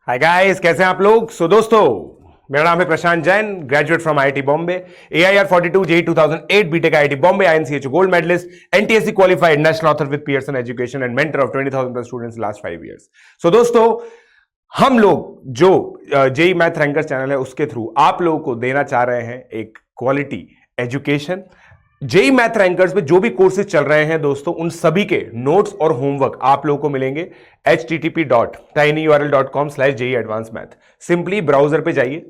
Hi guys, कैसे हैं आप लोग। दोस्तों, मेरा नाम है Prashant Jain, graduate from IIT Bombay, AIR 42 JEE 2008 BTech IIT Bombay, INCH gold medallist, NTSC qualified, national author with Pearson education and mentor of 20,000 plus students last 5 years. दोस्तों, हम लोग जो जेई मैथ रैंकर चैनल है उसके थ्रू आप लोगों को देना चाह रहे हैं एक quality education. JEE math rankers में जो भी कोर्सेज चल रहे हैं दोस्तों, उन सभी के नोट्स और होमवर्क आप लोगों को मिलेंगे http.tinyurl.com/JEAdvancedMath। सिंपली ब्राउजर पे जाइए,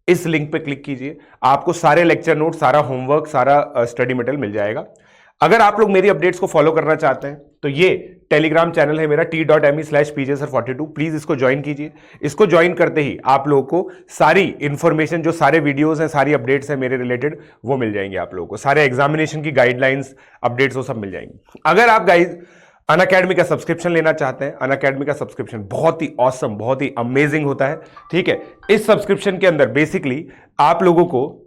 इस लिंक पे क्लिक कीजिए, आपको सारे लेक्चर नोट, सारा होमवर्क, सारा स्टडी मटेरियल मिल जाएगा। अगर आप लोग मेरी अपडेट्स को फॉलो करना चाहते हैं तो ये टेलीग्राम चैनल है मेरा t.me/pjsir42। प्लीज इसको ज्वाइन कीजिए। इसको ज्वाइन करते ही आप लोगों को सारी इंफॉर्मेशन, जो सारे वीडियोस हैं, सारी अपडेट्स हैं मेरे रिलेटेड, वो मिल जाएंगे आप लोगों को। सारे एग्जामिनेशन की गाइडलाइंस, अपडेट्स, वो सब मिल जाएंगी। अगर आप गाइज अनअकैडमी का सब्सक्रिप्शन लेना चाहते हैं, अनअकैडमी का सब्सक्रिप्शन बहुत ही ऑसम, बहुत ही अमेजिंग होता है। ठीक है, इस सब्सक्रिप्शन के अंदर बेसिकली आप लोगों को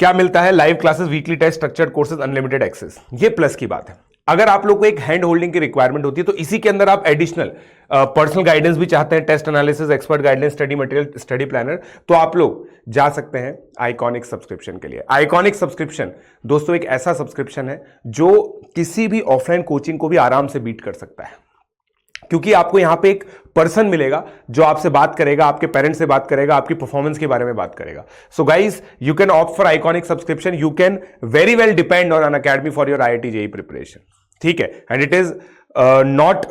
क्या मिलता है? Live classes, weekly test, structured courses, unlimited access. ये प्लस की बात है। अगर आप लोग को एक हैंड होल्डिंग की रिक्वायरमेंट होती है तो इसी के अंदर आप एडिशनल पर्सनल गाइडेंस भी चाहते हैं, test analysis, expert guidance, study material, study planner, तो आप लोग जा सकते हैं आइकॉनिक सब्सक्रिप्शन के लिए। आइकॉनिक सब्सक्रिप्शन दोस्तों एक ऐसा सब्सक्रिप्शन है जो किसी भी ऑफलाइन कोचिंग को भी आराम से बीट कर सकता है, क्योंकि आपको यहां पे एक पर्सन मिलेगा जो आपसे बात करेगा, आपके पेरेंट्स से बात करेगा, आपकी परफॉर्मेंस के बारे में बात करेगा। So guys, you can opt for iconic subscription. You can very well depend on Unacademy for your IIT JEE preparation. ठीक है, and it is not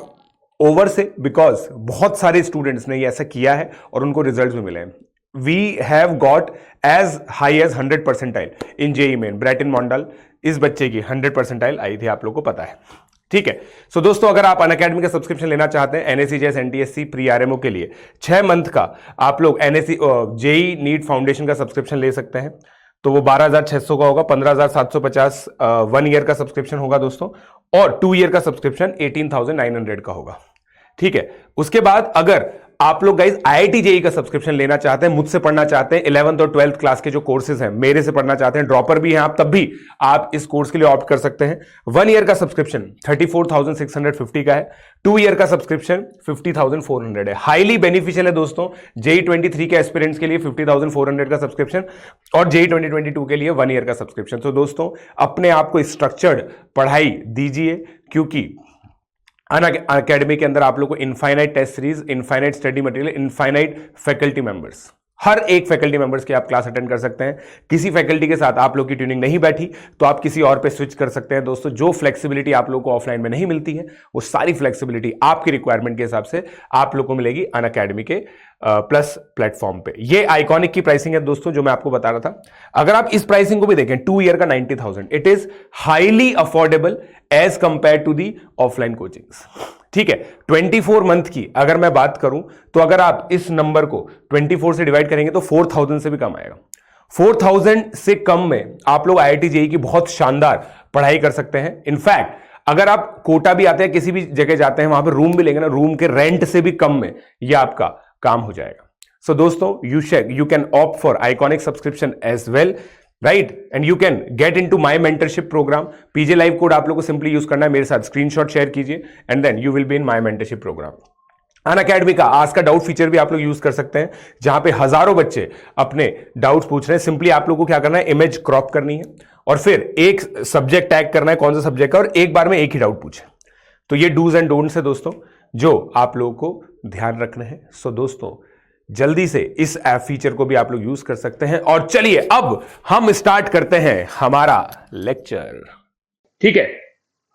over से, बिकॉज बहुत सारे स्टूडेंट्स ने ये ऐसा किया है और उनको रिजल्ट भी मिले हैं। We have got as high as 100 percentile in JEE main. Bratin Mondal, इस बच्चे की 100 परसेंटाइल आई थी, आप लोग को पता है। ठीक है, सो दोस्तों, अगर आप अनअकैडमी का सब्सक्रिप्शन लेना चाहते हैं एनएससी जैसे एनटीएससी प्री आरएमओ के लिए 6 मंथ का, आप लोग एनएससी जेईई नीट फाउंडेशन का सब्सक्रिप्शन ले सकते हैं। तो वो 12,600 का होगा, 15,750 1 ईयर का सब्सक्रिप्शन होगा दोस्तों, और 2 ईयर का सब्सक्रिप्शन 18,900 का होगा। ठीक है, उसके बाद अगर आप लोग गाइज आईआईटी जेईई का सब्सक्रिप्शन लेना चाहते हैं, मुझसे पढ़ना चाहते हैं, 11th और 12th क्लास के जो कोर्सेज हैं मेरे से पढ़ना चाहते हैं, ड्रॉपर भी हैं आप, तब भी आप इस कोर्स के लिए ऑप्ट कर सकते हैं। 1 ईयर का सब्सक्रिप्शन 34,650 का है, 2 ईयर का सब्सक्रिप्शन 50,400 है। हाईली बेनिफिशियल है दोस्तों जेईई 23 के एस्पिरेंट्स के लिए 50,400 का सब्सक्रिप्शन, और जेईई 2022 के लिए 1 ईयर का सब्सक्रिप्शन। तो दोस्तों, अपने आप को स्ट्रक्चर्ड पढ़ाई दीजिए, क्योंकि अनअकैडमी के अंदर आप लोग को infinite test series, infinite study material, infinite faculty members, हर एक फैकल्टी मेंबर्स की आप क्लास अटेंड कर सकते हैं। किसी फैकल्टी के साथ आप लोग की ट्यूनिंग नहीं बैठी तो आप किसी और पे स्विच कर सकते हैं दोस्तों। जो फ्लेक्सिबिलिटी आप लोग को ऑफलाइन में नहीं मिलती है, वो सारी फ्लेक्सिबिलिटी आपकी रिक्वायरमेंट के हिसाब से आप लोग को मिलेगी अनअकैडमी के प्लस प्लेटफॉर्म पे। ये आइकॉनिक की प्राइसिंग है दोस्तों, जो मैं आपको बता रहा था। अगर आप इस प्राइसिंग को भी देखें, 2 ईयर का 90,000, it is highly affordable as compare to the offline coachings. ठीक है, 24 मंथ की अगर मैं बात करूं तो अगर आप इस नंबर को 24 से डिवाइड करेंगे तो 4,000 से भी कम आएगा। 4,000 से कम में आप लोग आईआईटी जेईई की बहुत शानदार पढ़ाई कर सकते हैं। इनफैक्ट अगर आप कोटा भी आते हैं, किसी भी जगह जाते हैं, वहां पर रूम भी लेंगे ना, रूम के रेंट से भी कम में यह आपका काम हो जाएगा। सो दोस्तों, you can opt for iconic subscription as well, right, and you can get into my mentorship program. PJ live code आप लोग को सिंपली यूज करना है, मेरे साथ स्क्रीनशॉट शेयर कीजिए and then you will be in my mentorship program. Unacademy का आज का डाउट फीचर भी आप लोग यूज कर सकते हैं, जहां पे हजारों बच्चे अपने डाउट्स पूछ रहे हैं। सिंपली आप लोगों को क्या करना है, इमेज क्रॉप करनी है और फिर एक सब्जेक्ट टैग करना है, कौन सा सब्जेक्ट का, और एक बार में एक ही डाउट पूछे। तो ये डूज एंड डोंट्स है दोस्तों, जो आप लोगों को ध्यान रखना है। सो दोस्तों, जल्दी से इस ऐप फीचर को भी आप लोग यूज कर सकते हैं। और चलिए अब हम स्टार्ट करते हैं हमारा लेक्चर। ठीक है,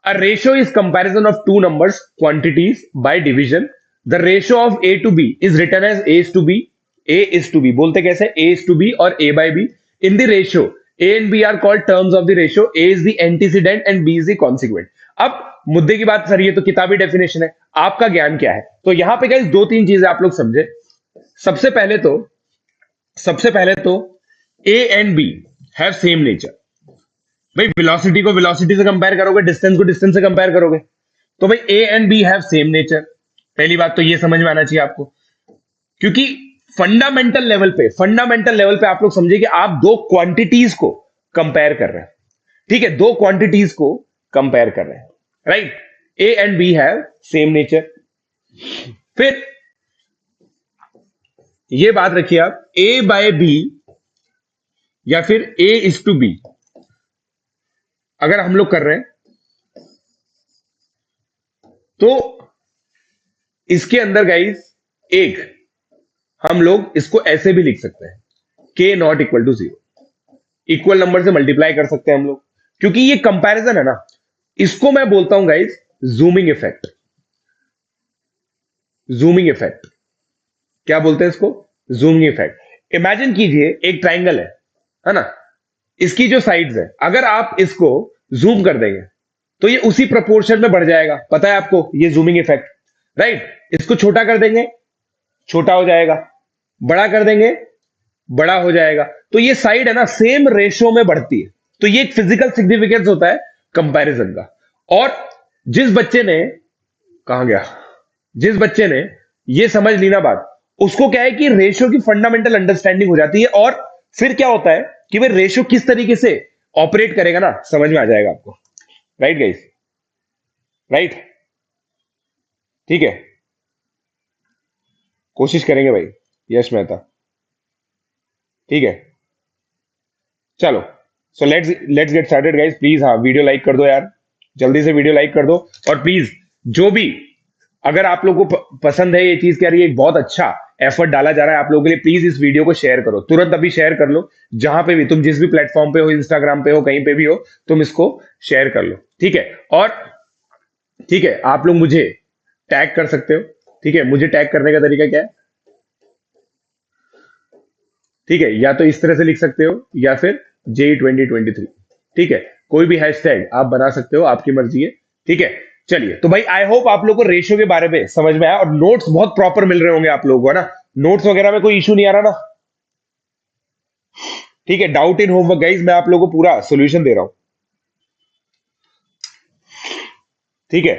a ratio is comparison of two numbers quantities by division. The ratio of A to B is written as A is to B. A is to B बोलते कैसे? ए इज टू बी और A by B. In the ratio A and B are called terms of the ratio. A is the antecedent and B is the consequent. अब मुद्दे की बात sir, ये तो किताबी डेफिनेशन है, आपका ज्ञान क्या है? तो यहां पे गाइस 2-3 चीजें आप लोग समझे। सबसे पहले तो A and B have same nature. भाई वेलोसिटी को वेलोसिटी से कंपेयर करोगे, डिस्टेंस को डिस्टेंस से कंपेयर करोगे, तो भाई A and B have same nature. पहली बात तो ये समझ में आना चाहिए आपको, क्योंकि फंडामेंटल लेवल पे आप लोग समझे कि आप दो क्वांटिटीज को कंपेयर कर रहे हैं। ठीक है, दो क्वांटिटीज को कंपेयर कर रहे हैं, right. A and B have same nature. फिर ये बात रखिए आप, A/B या फिर A/B अगर हम लोग कर रहे हैं तो इसके अंदर गाइस एक हम लोग इसको ऐसे भी लिख सकते हैं, K ≠ 0, इक्वल नंबर से मल्टीप्लाई कर सकते हैं हम लोग, क्योंकि ये कंपैरिजन है ना। इसको मैं बोलता हूं guys zooming effect. Zooming effect क्या बोलते हैं इसको? Zooming effect. इमेजिन कीजिए एक ट्राइंगल है ना, इसकी जो साइड्स है अगर आप इसको जूम कर देंगे तो ये उसी प्रपोर्शन में बढ़ जाएगा, पता है आपको, ये जूमिंग इफेक्ट, राइट। इसको छोटा कर देंगे, छोटा हो जाएगा, बड़ा कर देंगे, बड़ा हो जाएगा। तो ये साइड है ना सेम रेशो में बढ़ती है। तो ये एक फिजिकल सिग्निफिकेंस होता है कंपैरिजन का। और जिस बच्चे ने, कहां गया, जिस बच्चे ने ये समझ ली ना बात, उसको क्या है कि रेशो की फंडामेंटल अंडरस्टैंडिंग हो जाती है, और फिर क्या होता है कि भाई रेशो किस तरीके से ऑपरेट करेगा ना, समझ में आ जाएगा आपको। राइट गाइस, राइट, ठीक है, कोशिश करेंगे भाई, यश मेहता, ठीक है, चलो। So let's let's get started guys. Please हाँ वीडियो लाइक कर दो यार, जल्दी से वीडियो लाइक कर दो। और प्लीज जो भी, अगर आप लोगों को पसंद है ये चीज, क्या रही है, एक बहुत अच्छा एफर्ट डाला जा रहा है आप लोगों के लिए, प्लीज इस वीडियो को शेयर करो, तुरंत अभी शेयर कर लो। जहां पे भी तुम, जिस भी प्लेटफॉर्म पे हो, इंस्टाग्राम पे हो, कहीं पे भी हो, तुम इसको शेयर कर लो, ठीक है। और ठीक है, आप लोग मुझे टैग कर सकते हो, ठीक है। मुझे टैग करने का तरीका क्या है, ठीक है, या तो इस तरह से लिख सकते हो या फिर J2023, ठीक है, कोई भी हैशटैग आप बना सकते हो, आपकी मर्जी है, ठीक है। चलिए, तो भाई आई होप आप लोगों को रेशियो के बारे में समझ में आया, और नोट्स बहुत प्रॉपर मिल रहे होंगे आप लोगों को, है ना। नोट्स वगैरह में कोई इशू नहीं आ रहा ना, ठीक है। डाउट इन होमवर्क गाइज, मैं आप लोगों को पूरा सोल्यूशन दे रहा हूं, ठीक है।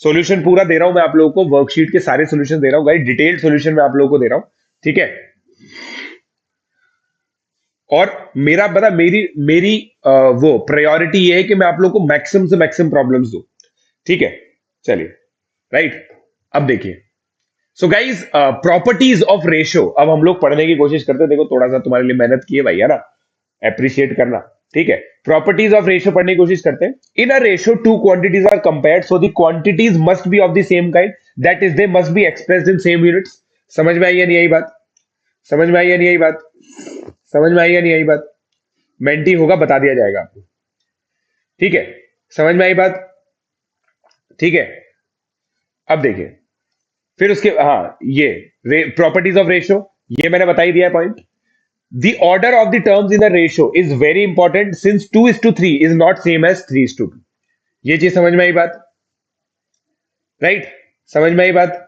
सॉल्यूशन पूरा दे रहा हूं मैं आप लोगों को, वर्कशीट के सारे सॉल्यूशन दे रहा हूं गाइस, डिटेल्ड सॉल्यूशन मैं आप लोगों को दे रहा हूं, ठीक है। और मेरा बता, मेरी मेरी वो प्रायोरिटी ये है कि मैं आप लोगों को मैक्सिमम से मैक्सिमम प्रॉब्लम्स दूं, ठीक है। चलिए, राइट, अब देखिए। So guys, properties of ratio अब हम लोग पढ़ने की कोशिश करते हैं। देखो थोड़ा सा तुम्हारे लिए मेहनत की है भाई, है ना, अप्रिशिएट करना, ठीक है। प्रॉपर्टीज ऑफ रेशो पढ़ने की कोशिश करते हैं। In a ratio two quantities are compared, so the quantities must be of the same kind, that is they must be expressed in same units. समझ में आई या नहीं आई बात? समझ में आई या नहीं आई बात? समझ में आई या नहीं आई बात? मेंटी होगा, बता दिया जाएगा आपको, ठीक है। समझ में आई बात? ठीक है। अब देखिए, फिर उसके, हाँ, ये प्रॉपर्टीज ऑफ रेशो, ये मैंने बता ही दिया है point. The order of the terms in the ratio is very important, since 2:3 is not same as 3:2। ये चीज समझ में आई बात? राइट, समझ में आई बात?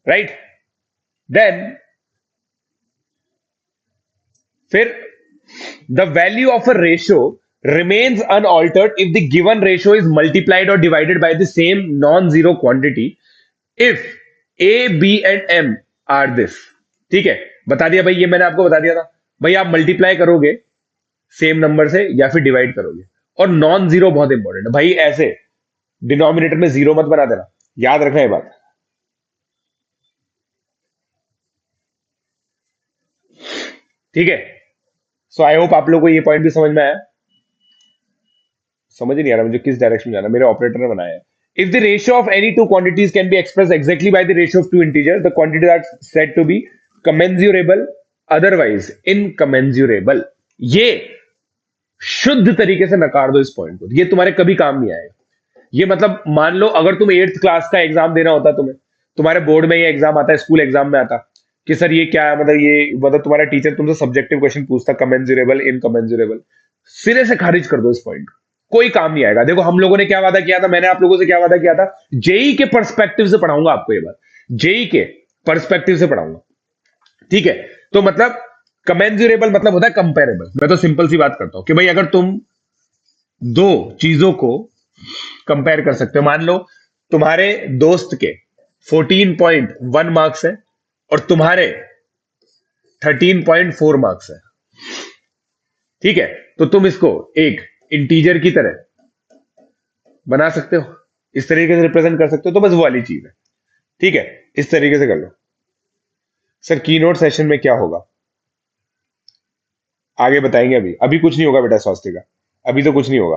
राइट, देन फिर the value of a ratio remains unaltered if the given ratio is multiplied or divided by the same non-zero quantity if a, b and m are this, ठीक है। बता दिया भाई, ये मैंने आपको बता दिया था भाई, आप मल्टीप्लाई करोगे सेम नंबर से या फिर डिवाइड करोगे। और नॉन जीरो बहुत इंपॉर्टेंट है भाई, ऐसे डिनोमिनेटर में जीरो मत बना देना, याद रखना ये बात, ठीक है। सो आई होप आप लोगों को ये पॉइंट भी समझ में आया। समझ ही नहीं आ रहा मुझे किस डायरेक्शन में जाना, मेरे ऑपरेटर ने बनाया है। If the ratio of any two quantities can be express exactly by the ratio of two integers, the quantities are said to be commensurable, otherwise incommensurable. ये शुद्ध तरीके से नकार दो इस पॉइंट को, ये तुम्हारे कभी काम नहीं आएगा। ये मतलब मान लो अगर तुम 8th क्लास का एग्जाम देना होता, तुम्हें तुम्हारे बोर्ड में ये एग्जाम आता है, स्कूल एग्जाम में आता कि सर ये क्या है, मतलब ये, मतलब तुम्हारा टीचर तुमसे सब्जेक्टिव क्वेश्चन पूछता, कमेंजुरेबल, इनकमेंजुरेबल, सिरे से खारिज कर दो इस पॉइंट को, कोई काम नहीं आएगा। देखो हम लोगों ने क्या वादा किया था, मैंने आप लोगों से क्या वादा किया था, जेई के पर्सपेक्टिव से पढ़ाऊंगा आपको ये बात, जेई के पर्सपेक्टिव से पढ़ाऊंगा, ठीक है। तो मतलब कमेंजुरेबल मतलब होता है कंपेरेबल। मैं तो सिंपल सी बात करता हूं कि भाई अगर तुम दो चीजों को कंपेयर कर सकते हो, मान लो तुम्हारे दोस्त के 14.1 मार्क्स है और तुम्हारे 13.4 मार्क्स है, ठीक है, तो तुम इसको एक इंटीजर की तरह बना सकते हो, इस तरीके से रिप्रेजेंट कर सकते हो। तो बस वो वाली चीज है, ठीक है, इस तरीके से कर लो, सर कीनोट सेशन में क्या होगा? आगे बताएंगे। अभी अभी कुछ नहीं होगा बेटा स्वास्थ्य का, अभी तो कुछ नहीं होगा।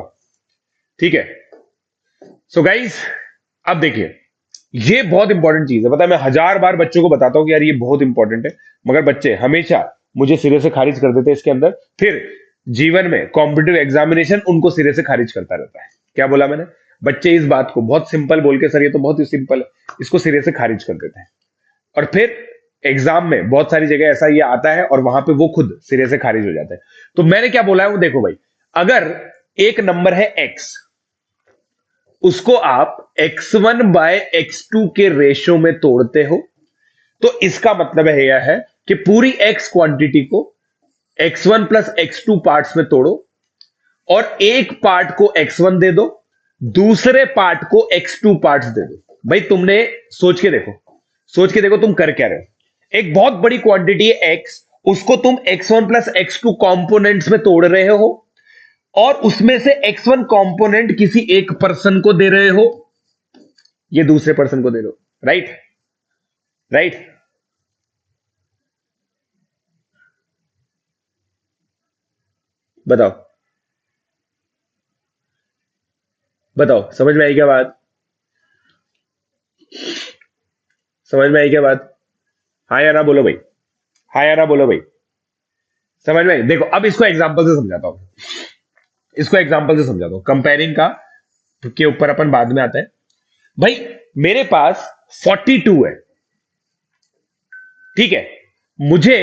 ठीक है। सो गाइस, अब देखिए, ये बहुत इंपॉर्टेंट चीज है। पता है, मैं 1000 बार बच्चों को बताता हूँ कि यार ये बहुत इंपॉर्टेंट है, मगर बच्चे हमेशा मुझे सिरे से खारिज कर देते हैं इसके अंदर। फिर जीवन में कॉम्पिटिटिव एग्जामिनेशन उनको सिरे से खारिज करता रहता है। क्या बोला मैंने? बच्चे इस बात को बहुत सिंपल बोल के, सर ये तो बहुत ही सिंपल है, इसको सिरे से खारिज कर देते हैं। और फिर एग्जाम में बहुत सारी जगह ऐसा ये आता है और वहां पे वो खुद सिरे से खारिज हो जाते हैं। तो मैंने क्या बोला है वो देखो भाई, अगर एक नंबर है x, उसको आप x1 बाय x2 के रेशो में तोड़ते हो, तो इसका मतलब है यह है कि पूरी x क्वांटिटी को x1 प्लस x2 पार्ट्स में तोड़ो और एक पार्ट को x1 दे दो, दूसरे पार्ट को x2 पार्ट्स दे दो। भाई तुमने सोच के देखो, सोच के देखो तुम कर क्या रहे हो। एक बहुत बड़ी क्वांटिटी है x, उसको तुम x1 प्लस x2 कंपोनेंट्स में तोड़ रहे हो और उसमें से x1 कंपोनेंट किसी एक पर्सन को दे रहे हो, ये दूसरे पर्सन को दे रहे हो। राइट? राइट? बताओ, बताओ, समझ में आई क्या बात? समझ में आई क्या बात? हाँ या ना बोलो भाई, हाँ या ना बोलो भाई। समझ में आई? देखो अब इसको एग्जांपल से समझाता हूं, इसको एग्जांपल से समझाता हूं। कंपेयरिंग का के ऊपर अपन बाद में आता है। भाई मेरे पास 42 है, ठीक है, मुझे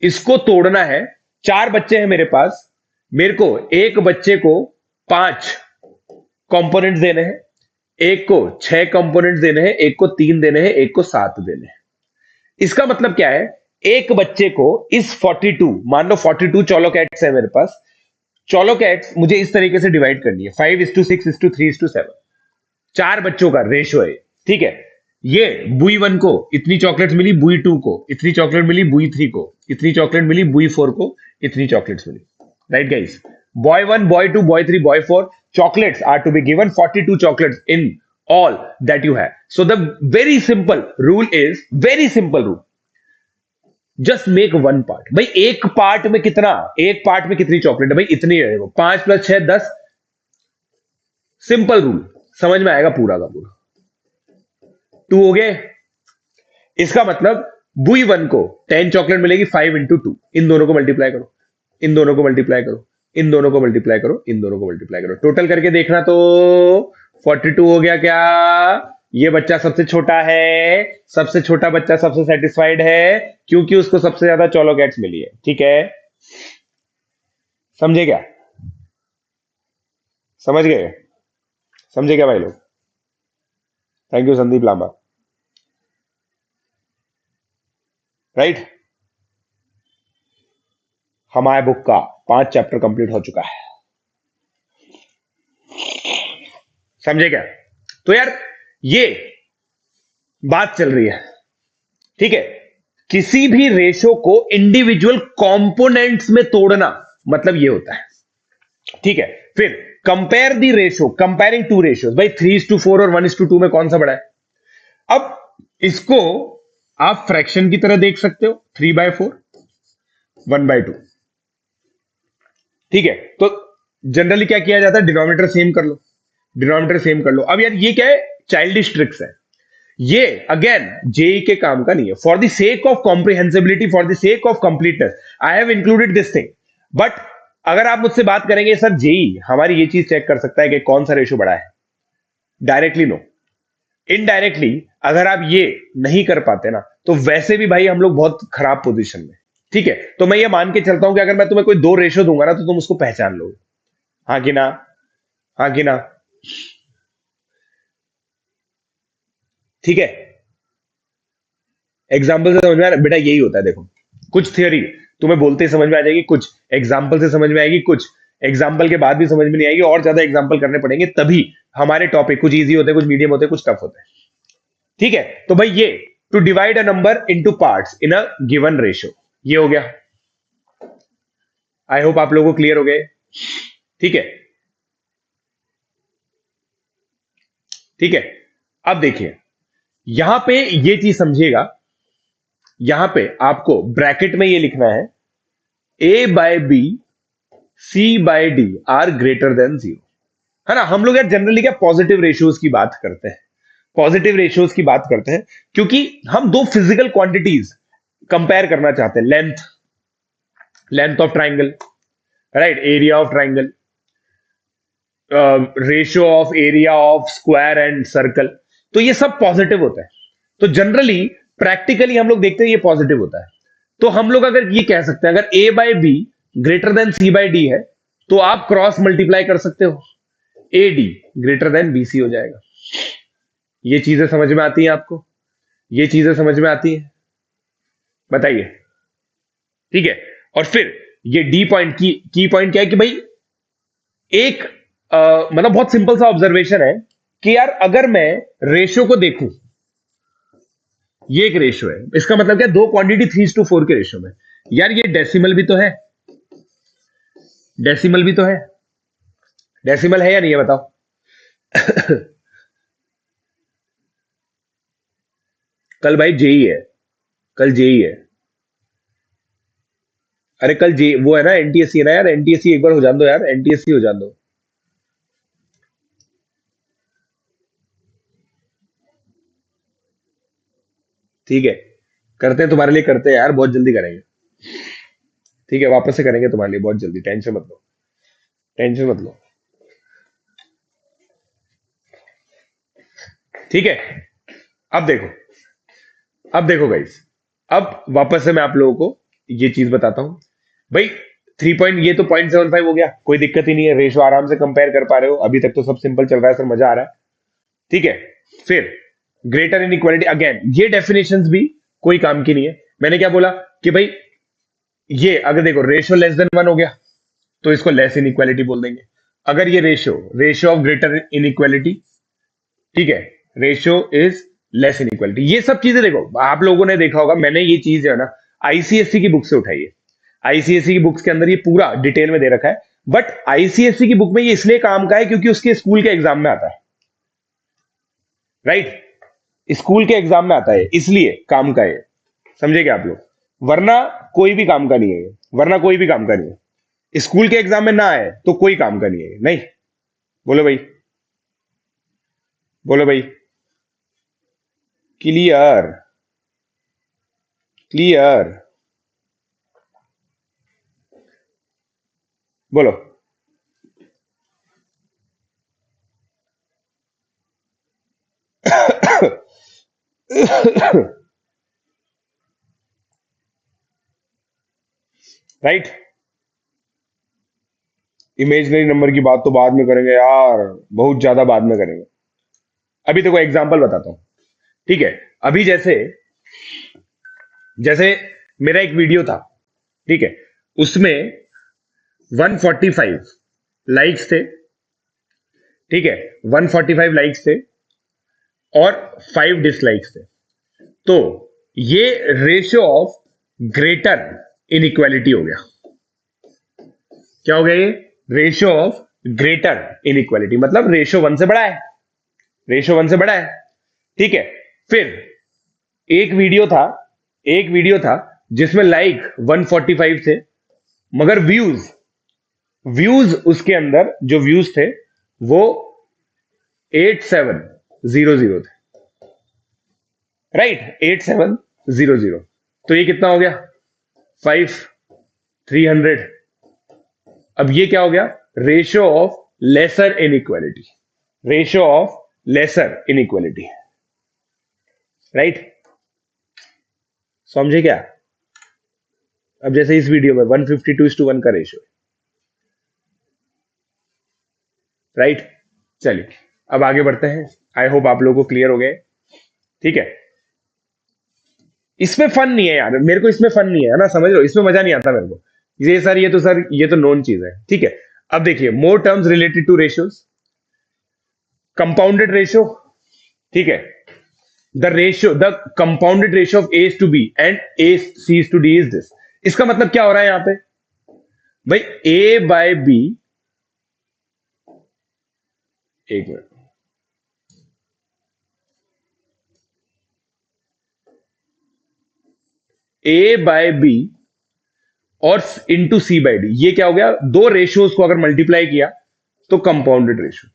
इसको तोड़ना है। 4 बच्चे हैं मेरे पास, मेरे को एक बच्चे को 5 कंपोनेंट्स देने हैं, एक को 6 कंपोनेंट्स देने हैं, एक को 3 देने हैं, एक को 7 देने हैं। इसका मतलब क्या है? एक बच्चे को इस 42, मान लो 42 चोलो कैट्स है मेरे पास, चोलो कैट्स मुझे इस तरीके से डिवाइड करनी है, 5:6:3:7। 4 बच्चों का रेशो है, ठीक है। ये बुई 1 को इतनी चॉकलेट्स मिली, बुई 2 को इतनी चॉकलेट मिली, बुई 3 को इतनी चॉकलेट मिली, बुई 4 को इतनी चॉकलेट्स मिली। Right guys? Boy 1, boy 2, boy 3, boy 4, chocolates are to be given 42 chocolates in all that you have. So the very simple rule is, very simple rule, just make one part. भाई एक part में कितना, एक part में कितनी chocolate है? भाई इतनी है, 5 + 6 10। सिंपल रूल, समझ में आएगा पूरा का पूरा। 2 हो गए। इसका मतलब बुई 1 को 10 चॉकलेट मिलेगी, 5 × 2, इन दोनों को मल्टीप्लाई करो, इन दोनों को मल्टीप्लाई करो, इन दोनों को मल्टीप्लाई करो, इन दोनों को मल्टीप्लाई करो, टोटल करके देखना तो 42 हो गया। क्या ये बच्चा सबसे छोटा है? सबसे छोटा बच्चा सबसे सेटिस्फाइड है क्योंकि उसको सबसे ज्यादा चोलो कैट्स मिली है। ठीक है, समझे क्या? समझ गए? समझे क्या भाई लोग? Thank you Sandeep Lamba. Right? हमारे बुक का 5 चैप्टर कंप्लीट हो चुका है। समझे क्या? तो यार ये बात चल रही है, ठीक है। किसी भी रेशो को इंडिविजुअल कंपोनेंट्स में तोड़ना मतलब ये होता है, ठीक है। फिर compare the ratio, comparing two ratios. भाई 3:4 और 1:2 में कौन सा बड़ा है? अब इसको आप फ्रैक्शन की तरह देख सकते हो, 3/4, 1/2, ठीक है। तो जनरली क्या किया जाता है? डिनोमिनेटर सेम कर लो, डिनोमिनेटर सेम कर लो। अब यार ये क्या है? चाइल्डिश ट्रिक्स है ये, अगेन जेई के काम का नहीं है। For the sake of comprehensibility, for the sake of completeness, I have included this thing. But अगर आप मुझसे बात करेंगे सर जेई हमारी ये चीज चेक कर सकता है कि कौन सा रेशो बड़ा है, डायरेक्टली नो। इनडायरेक्टली अगर आप ये नहीं कर पाते ना, तो वैसे भी भाई हम लोग बहुत खराब पोजीशन में, ठीक है। तो मैं ये मान के चलता हूं कि अगर मैं तुम्हें कोई 2 रेशो दूंगा ना, तो तुम उसको पहचान लोगे। हाँ कि ना? हाँ कि ना? ठीक है। एग्जाम्पल से समझ में आ रहा है? बेटा यही होता है। देखो कुछ थियोरी तुम्हें बोलते ही समझ में आ जाएगी, कुछ एग्जाम्पल से समझ में आएगी, कुछ एग्जाम्पल के बाद भी समझ में नहीं आएगी, और ज्यादा एग्जाम्पल करने पड़ेंगे तभी हमारे टॉपिक कुछ इजी होते हैं, कुछ मीडियम होते हैं, कुछ टफ होते हैं। ठीक है। तो भाई ये to divide a number into parts in a given ratio, ये हो गया। आई होप आप लोगों को क्लियर हो गए। ठीक है, ठीक है। अब देखिए यहां पे ये चीज समझिएगा यहां पे आपको ब्रैकेट में ये लिखना है A by B C by D are greater than zero, है ना। हम लोग यार जनरली क्या पॉजिटिव रेशियोज की बात करते हैं, पॉजिटिव रेशियोज की बात करते हैं, क्योंकि हम दो फिजिकल क्वांटिटीज कंपेयर करना चाहते हैं, length, length of triangle, right, area of triangle, ratio of area of square and circle, तो ये सब पॉजिटिव होता है। तो जनरली प्रैक्टिकली हम लोग देखते हैं ये पॉजिटिव होता है। तो हम लोग अगर ये कह सकते हैं, अगर A by B greater than C by D है, तो आप क्रॉस मल्टीप्लाई कर सकते हो, A D greater than B C हो जाएगा। ये चीजें समझ में आती हैं आपको? ये चीजें समझ में आती हैं? बताइए। ठीक है। और फिर ये डी पॉइंट की पॉइंट क्या है कि भाई एक मतलब बहुत सिंपल सा ऑब्जर्वेशन है कि यार अगर मैं रेशियो को देखूं, ये एक रेशियो है, इसका मतलब क्या, दो क्वांटिटी 3:4 के रेशियो में, यार ये डेसिमल भी तो है, डेसिमल भी तो है, डेसिमल है या नहीं है बताओ? कल भाई जेई है, कल जेई है। अरे कल जे वो है ना, एनटीएससी है ना यार, एनटीएससी एक बार हो जान दो यार, एनटीएससी हो जान दो। ठीक है, करते हैं तुम्हारे लिए, करते हैं यार, बहुत जल्दी करेंगे। ठीक है, वापस से करेंगे तुम्हारे लिए बहुत जल्दी, टेंशन मत लो, टेंशन मत लो। ठीक है। अब देखो, अब देखो गाइस, अब वापस से मैं आप लोगों को ये चीज बताता हूं भाई। 3 पॉइंट, ये तो 0.75 हो गया, कोई दिक्कत ही नहीं है, रेशो आराम से कंपेयर कर पा रहे हो, अभी तक तो सब सिंपल चल रहा है सर, मजा आ रहा है। ठीक है। फिर ग्रेटर इनइक्वालिटी, अगेन ये डेफिनेशंस भी कोई काम की नहीं है। मैंने क्या बोला कि भाई ये अगर देखो रेशियो लेस देन 1 हो गया, तो इसको लेस इनइक्वालिटी बोल देंगे। अगर ये ratio, ratio of greater inequality, ठीक है, रेशियो इज लेस इनइक्वालिटी, ये सब चीजें देखो आप लोगों ने देखा होगा, मैंने ये चीज जो है ना आईसीएससी की बुक से उठाई है। आईसीएससी की बुक्स के अंदर ये पूरा डिटेल में दे रखा है, बट आईसीएससी की बुक में ये इसलिए काम का है क्योंकि उसके स्कूल के एग्जाम में आता है, राइट, स्कूल के एग्जाम में आता है, इसलिए काम का है, समझे क्या आप लोग? वरना कोई भी काम का नहीं है ये, वरना कोई भी काम का नहीं है, स्कूल के एग्जाम में ना आए तो कोई काम का नहीं है ये, नहीं। बोलो भाई, बोलो भाई, क्लियर, क्लियर, बोलो। राइट। इमेजिनरी नंबर की बात तो बाद में करेंगे यार, बहुत ज्यादा बाद में करेंगे। अभी देखो एग्जांपल बताता हूं, ठीक है। अभी जैसे, जैसे मेरा एक वीडियो था, ठीक है, उसमें 145 लाइक्स थे, ठीक है, 145 लाइक्स थे और 5 डिसलाइक्स थे। तो ये रेशियो ऑफ ग्रेटर इनइक्वालिटी हो गया। क्या हो गया ये? रेशियो ऑफ ग्रेटर इनइक्वालिटी, मतलब रेशियो 1 से बड़ा है, रेशियो 1 से बड़ा है, ठीक है। फिर एक वीडियो था, एक वीडियो था जिसमें लाइक 145 थे, मगर व्यूज, व्यूज उसके अंदर जो व्यूज थे वो 8700 थे, राइट, 8700। तो ये कितना हो गया? 5300। अब ये क्या हो गया? Ratio of lesser inequality, ratio of lesser inequality, right. समझे क्या? अब जैसे इस वीडियो में 152:1 का रेशियो, राइट। चलिए अब आगे बढ़ते हैं, आई होप आप लोगों को क्लियर हो गए, ठीक है। इसमें फन नहीं है यार, मेरे को इसमें फन नहीं है ना, समझ लो, इसमें मजा नहीं आता मेरे को। ये सर, ये तो सर, ये तो नोन चीज है, ठीक है। अब देखिए more terms related to ratios, compounded ratio, ठीक है, the ratio, the compounded ratio of A to B and A C to D is this. इसका मतलब क्या हो रहा है यहां पे भाई? ए बाय बी, एक मिनट, ए बाय बी और इंटू सी बाय डी, ये क्या हो गया, दो रेशियोज को अगर मल्टीप्लाई किया तो कंपाउंडेड रेशियो।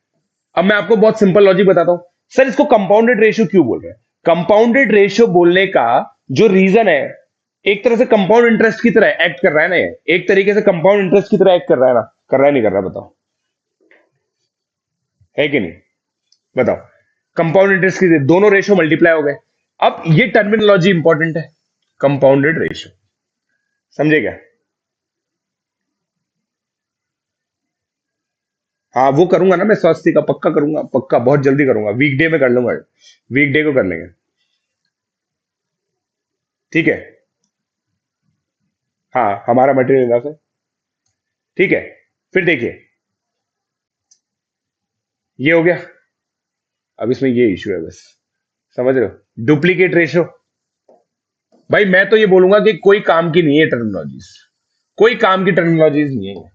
अब मैं आपको बहुत सिंपल लॉजिक बताता हूं, सर इसको कंपाउंडेड रेशियो क्यों बोल रहे हैं? कंपाउंडेड रेशियो बोलने का जो रीजन है, एक तरह से कंपाउंड इंटरेस्ट की तरह एक्ट कर रहा है ना, ये एक तरीके से कंपाउंड इंटरेस्ट की तरह एक्ट कर रहा है ना, कर रहा है नहीं कर रहा, बताओ है कि नहीं, बताओ। कंपाउंड इंटरेस्ट की दोनों रेशियो मल्टीप्लाई हो गए। अब ये टर्मिनोलॉजी इंपॉर्टेंट है, कंपाउंडेड रेशियो, समझे क्या? हाँ वो करूंगा ना मैं, स्वास्थ्य का पक्का करूंगा, पक्का बहुत जल्दी करूंगा, वीकडे में कर लूंगा, वीकडे को कर लेंगे, ठीक है। हाँ हमारा मटेरियल है, ठीक है। फिर देखिए, ये हो गया। अब इसमें ये इशू है बस, समझ रहे हो, डुप्लीकेट रेशियो। भाई मैं तो ये बोलूंगा कि कोई काम की नहीं है टर्मिनोलॉजीज, कोई काम की टर्मिनोलॉजीज नहीं है,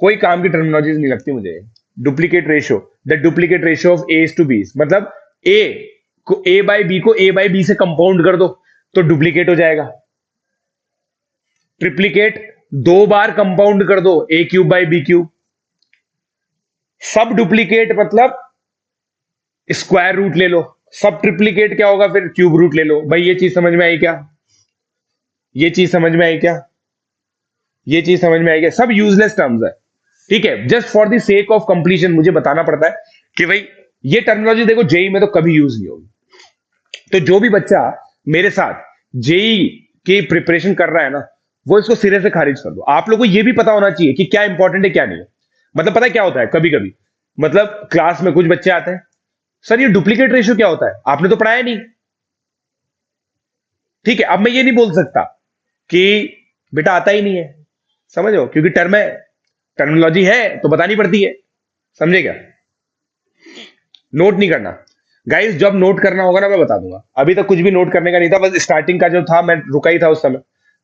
कोई काम की टर्मिनोलॉजीज नहीं लगती मुझे। Duplicate ratio, the duplicate ratio of A to B, मतलब ए को, ए बाय बी को ए बाय बी से कंपाउंड कर दो तो डुप्लीकेट हो जाएगा। ट्रिप्लीकेट, दो बार कंपाउंड कर दो, ए क्यूब बाय बी क्यूब। सब डुप्लीकेट मतलब स्क्वायर रूट ले लो। सब ट्रिप्लीकेट क्या होगा फिर, क्यूब रूट ले लो। भाई ये चीज समझ में आई क्या? ये चीज समझ में आई क्या? ये चीज समझ में आई क्या? सब यूजलेस टर्म्स है, ठीक है, just for the sake of completion मुझे बताना पड़ता है कि भाई ये टर्मिनोलॉजी देखो जेई में तो कभी यूज नहीं होगी। तो जो भी बच्चा मेरे साथ जेई की प्रिपरेशन कर रहा है ना, वो इसको सिरे से खारिज कर दो। आप लोगों को ये भी पता होना चाहिए कि क्या इंपॉर्टेंट है क्या नहीं है। मतलब पता है क्या होता है कभी कभी, मतलब क्लास में कुछ बच्चे आते हैं, सर ये डुप्लीकेट रेशियो क्या होता है, आपने तो पढ़ाया नहीं, ठीक है। अब मैं ये नहीं बोल सकता कि बेटा आता ही नहीं है, समझ लो, क्योंकि टर्म है, टर्मिनोलॉजी है तो बतानी पड़ती है, समझे क्या? नोट नहीं करना गाइस, जब नोट करना होगा ना मैं बता दूंगा, अभी तक कुछ भी नोट करने का नहीं था, बस स्टार्टिंग का जो था मैं रुका ही था उस समय,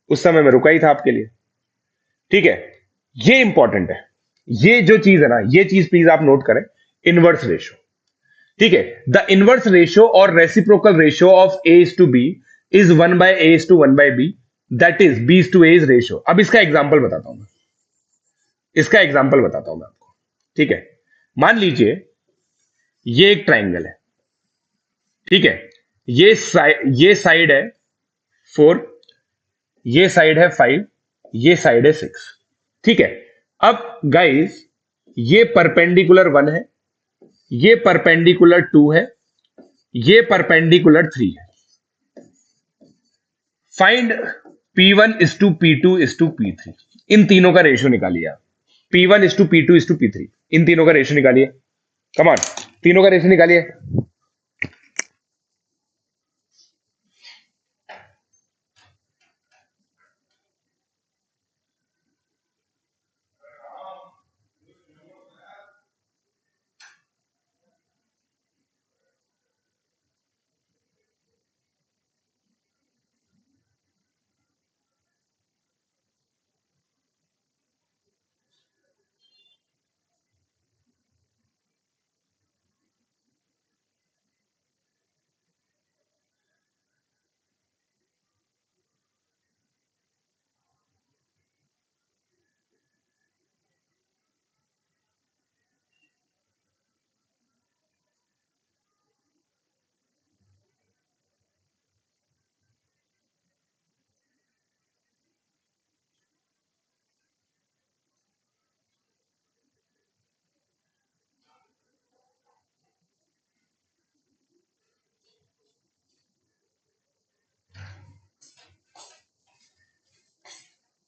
उस समय मैं रुका ही था आपके लिए, ठीक है। ये इंपॉर्टेंट है, ये जो चीज है ना, ये चीज प्लीज आप नोट करें, इनवर्स रेशियो, ठीक है। द इनवर्स रेशियो और reciprocal ratio of A to B is 1/a/1/b, that is b to a is ratio. अब इसका एग्जांपल बताता हूं मैं, इसका एग्जांपल बताता हूं मैं आपको, ठीक है। मान लीजिए ये एक ट्राइंगल है, ठीक है, ये साइड है 4, ये साइड है 5, ये साइड है 6, ठीक है। अब गाइस ये परपेंडिकुलर 1 है, ये परपेंडिकुलर 2 है, ये परपेंडिकुलर 3 है। फाइंड P1:P2:P3, इन तीनों का रेशियो निकालिए आप। P1:P2:P3, इन तीनों का रेशियो निकालिए, कम ऑन, तीनों का रेशियो निकालिए।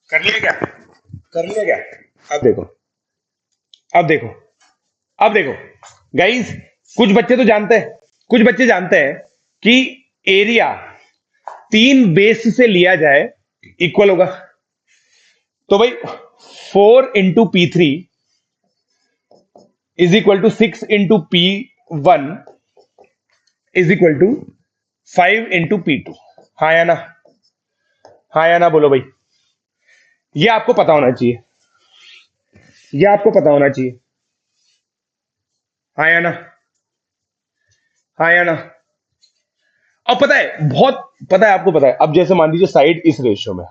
कर लिया क्या? कर लिया क्या? अब देखो, अब देखो, अब देखो गाइस, कुछ बच्चे तो जानते हैं, कुछ बच्चे जानते हैं कि एरिया 3 बेस से लिया जाए इक्वल होगा। तो भाई 4 into P3 is equal to 6 into P1 is equal to 5 into P2। हाँ या ना? हाँ या ना बोलो भाई, ये आपको पता होना चाहिए, ये आपको पता होना चाहिए, हाँ या ना? हाँ या ना? अब पता है, बहुत पता है आपको, पता है अब जैसे मान लीजिए साइड इस रेशियो में,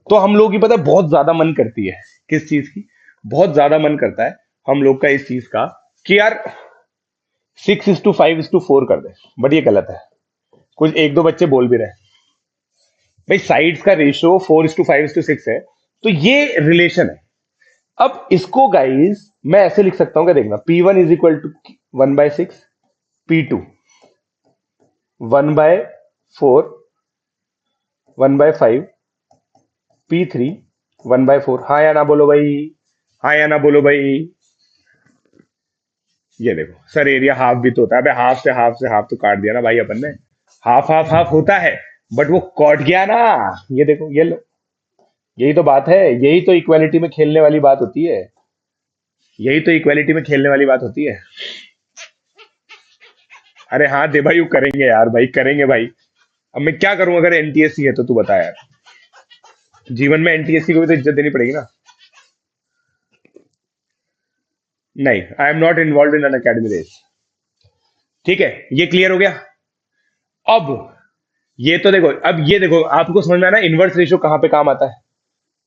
तो हम लोग की पता है बहुत ज्यादा मन करती है किस चीज की, बहुत ज्यादा मन करता है हम लोग का इस चीज का कि यार 6:5:4 कर दे, बट ये गलत है। कुछ एक दो बच्चे बोल भी रहे हैं भाई साइड्स का रेशियो 4:5:6 है, तो ये रिलेशन है। अब इसको गाइस मैं ऐसे लिख सकता हूं, क्या देखना, P1 = 1/6, P2 1/4, 1/5, P3 1/4। हाँ या ना बोलो भाई, हाँ या ना बोलो भाई। ये देखो सर, एरिया हाफ भी तो होता है, अबे हाफ से हाफ तो काट दिया ना भाई अपन ने, हाफ हाफ हाफ होता है, बट वो कट गया ना। ये देखो, ये लो, यही तो बात है, यही तो इक्वालिटी में खेलने वाली बात होती है, यही तो इक्वालिटी में खेलने वाली बात होती है। अरे हाँ दे भाई, वो करेंगे यार, भाई करेंगे भाई। अब मैं क्या करूं, अगर एनटीएससी है तो तू बता यार, जीवन में एनटीएससी को भी तो इज्जत देनी पड़ेगी ना। नहीं, I am not involve in Unacademy race. ठीक है, ये क्लियर हो गया। अब ये तो देखो, अब ये देखो, आपको समझ में आना इनवर्स रेशियो कहां पे काम आता है,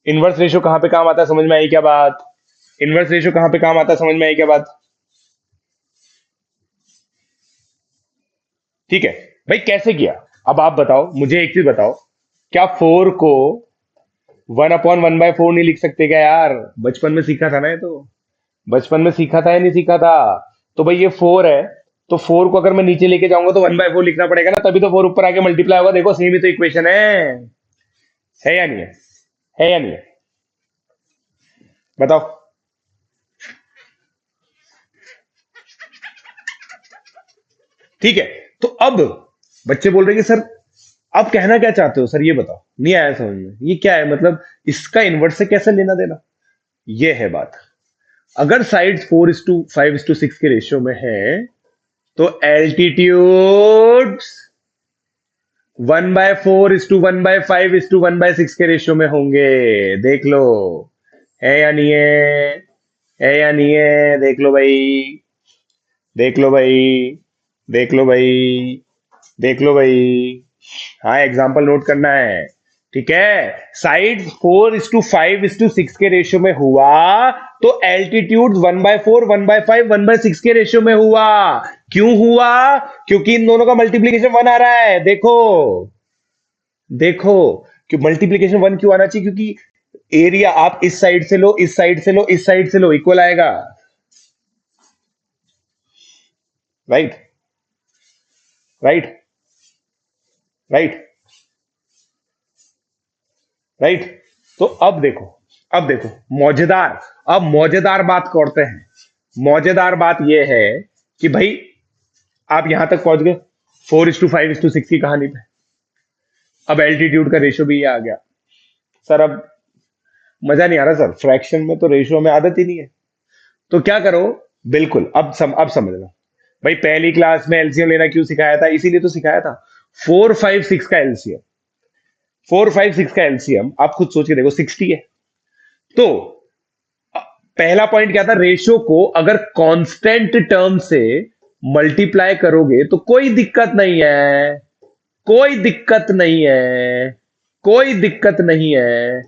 इनवर्स रेशियो कहां पे काम आता है, समझ में आई क्या बात, इनवर्स रेशियो कहां पे काम आता है, समझ में आई क्या बात। ठीक है भाई, कैसे किया, अब आप बताओ मुझे, एक चीज बताओ, क्या 4 को 1/1/4 नहीं लिख सकते क्या यार, बचपन में सीखा था ना ये तो, बचपन में सीखा था या नहीं सीखा था। तो भाई ये 4 है, तो 4 को अगर मैं नीचे लेके जाऊंगा तो 1/4 लिखना पड़ेगा ना, तभी तो 4 ऊपर आके मल्टीप्लाई होगा। देखो सेम ही तो इक्वेशन है या नहीं है या नहीं है, बताओ। ठीक है, तो अब बच्चे बोल रहे हैं कि सर आप कहना क्या चाहते हो सर, ये बताओ, नहीं आया समझ में, ये क्या है मतलब, इसका इन्वर्स से कैसे लेना देना, ये है बात। अगर साइड्स 4:5:6 के रेशियो में है, तो एल्टीट्यूड 1/4:1/5:1/6 के रेशियो में होंगे। देख लो, है या नहीं है या नहीं है, देख लो भाई, देख लो भाई, देख लो भाई, देख लो भाई। हाँ, एग्जाम्पल नोट करना है, ठीक है। साइड 4:5:6 के रेशियो में हुआ, तो एल्टीट्यूड 1/4 1/5 1/6 के रेशियो में हुआ। क्यों हुआ, क्योंकि इन दोनों का मल्टीप्लीकेशन 1 आ रहा है। देखो देखो, कि मल्टीप्लीकेशन 1 क्यों आना चाहिए, क्योंकि एरिया आप इस साइड से लो, इस साइड से लो, इस साइड से लो, इक्वल आएगा, राइट, राइट, राइट, राइट। तो अब देखो, अब देखो मौजेदार, अब मौजेदार बात करते हैं। मौजेदार बात यह है कि भाई आप यहां तक पहुंच गए 4:5:6 की कहानी पे, अब एल्टीट्यूड का रेशियो भी ये आ गया। सर अब मजा नहीं आ रहा सर, फ्रैक्शन में तो रेशियो में आदत ही नहीं है, तो क्या करो, बिल्कुल अब समझना। भाई पहली क्लास में एलसीएम लेना क्यों सिखाया था, इसीलिए तो सिखाया था। 4 5 6 का एलसीएम, 4 5 6 का एलसीएम आप खुद सोच के देखो 60 है। तो पहला पॉइंट क्या था, रेशियो को अगर कांस्टेंट टर्म से मल्टीप्लाई करोगे तो कोई दिक्कत नहीं है, कोई दिक्कत नहीं है, कोई दिक्कत नहीं है।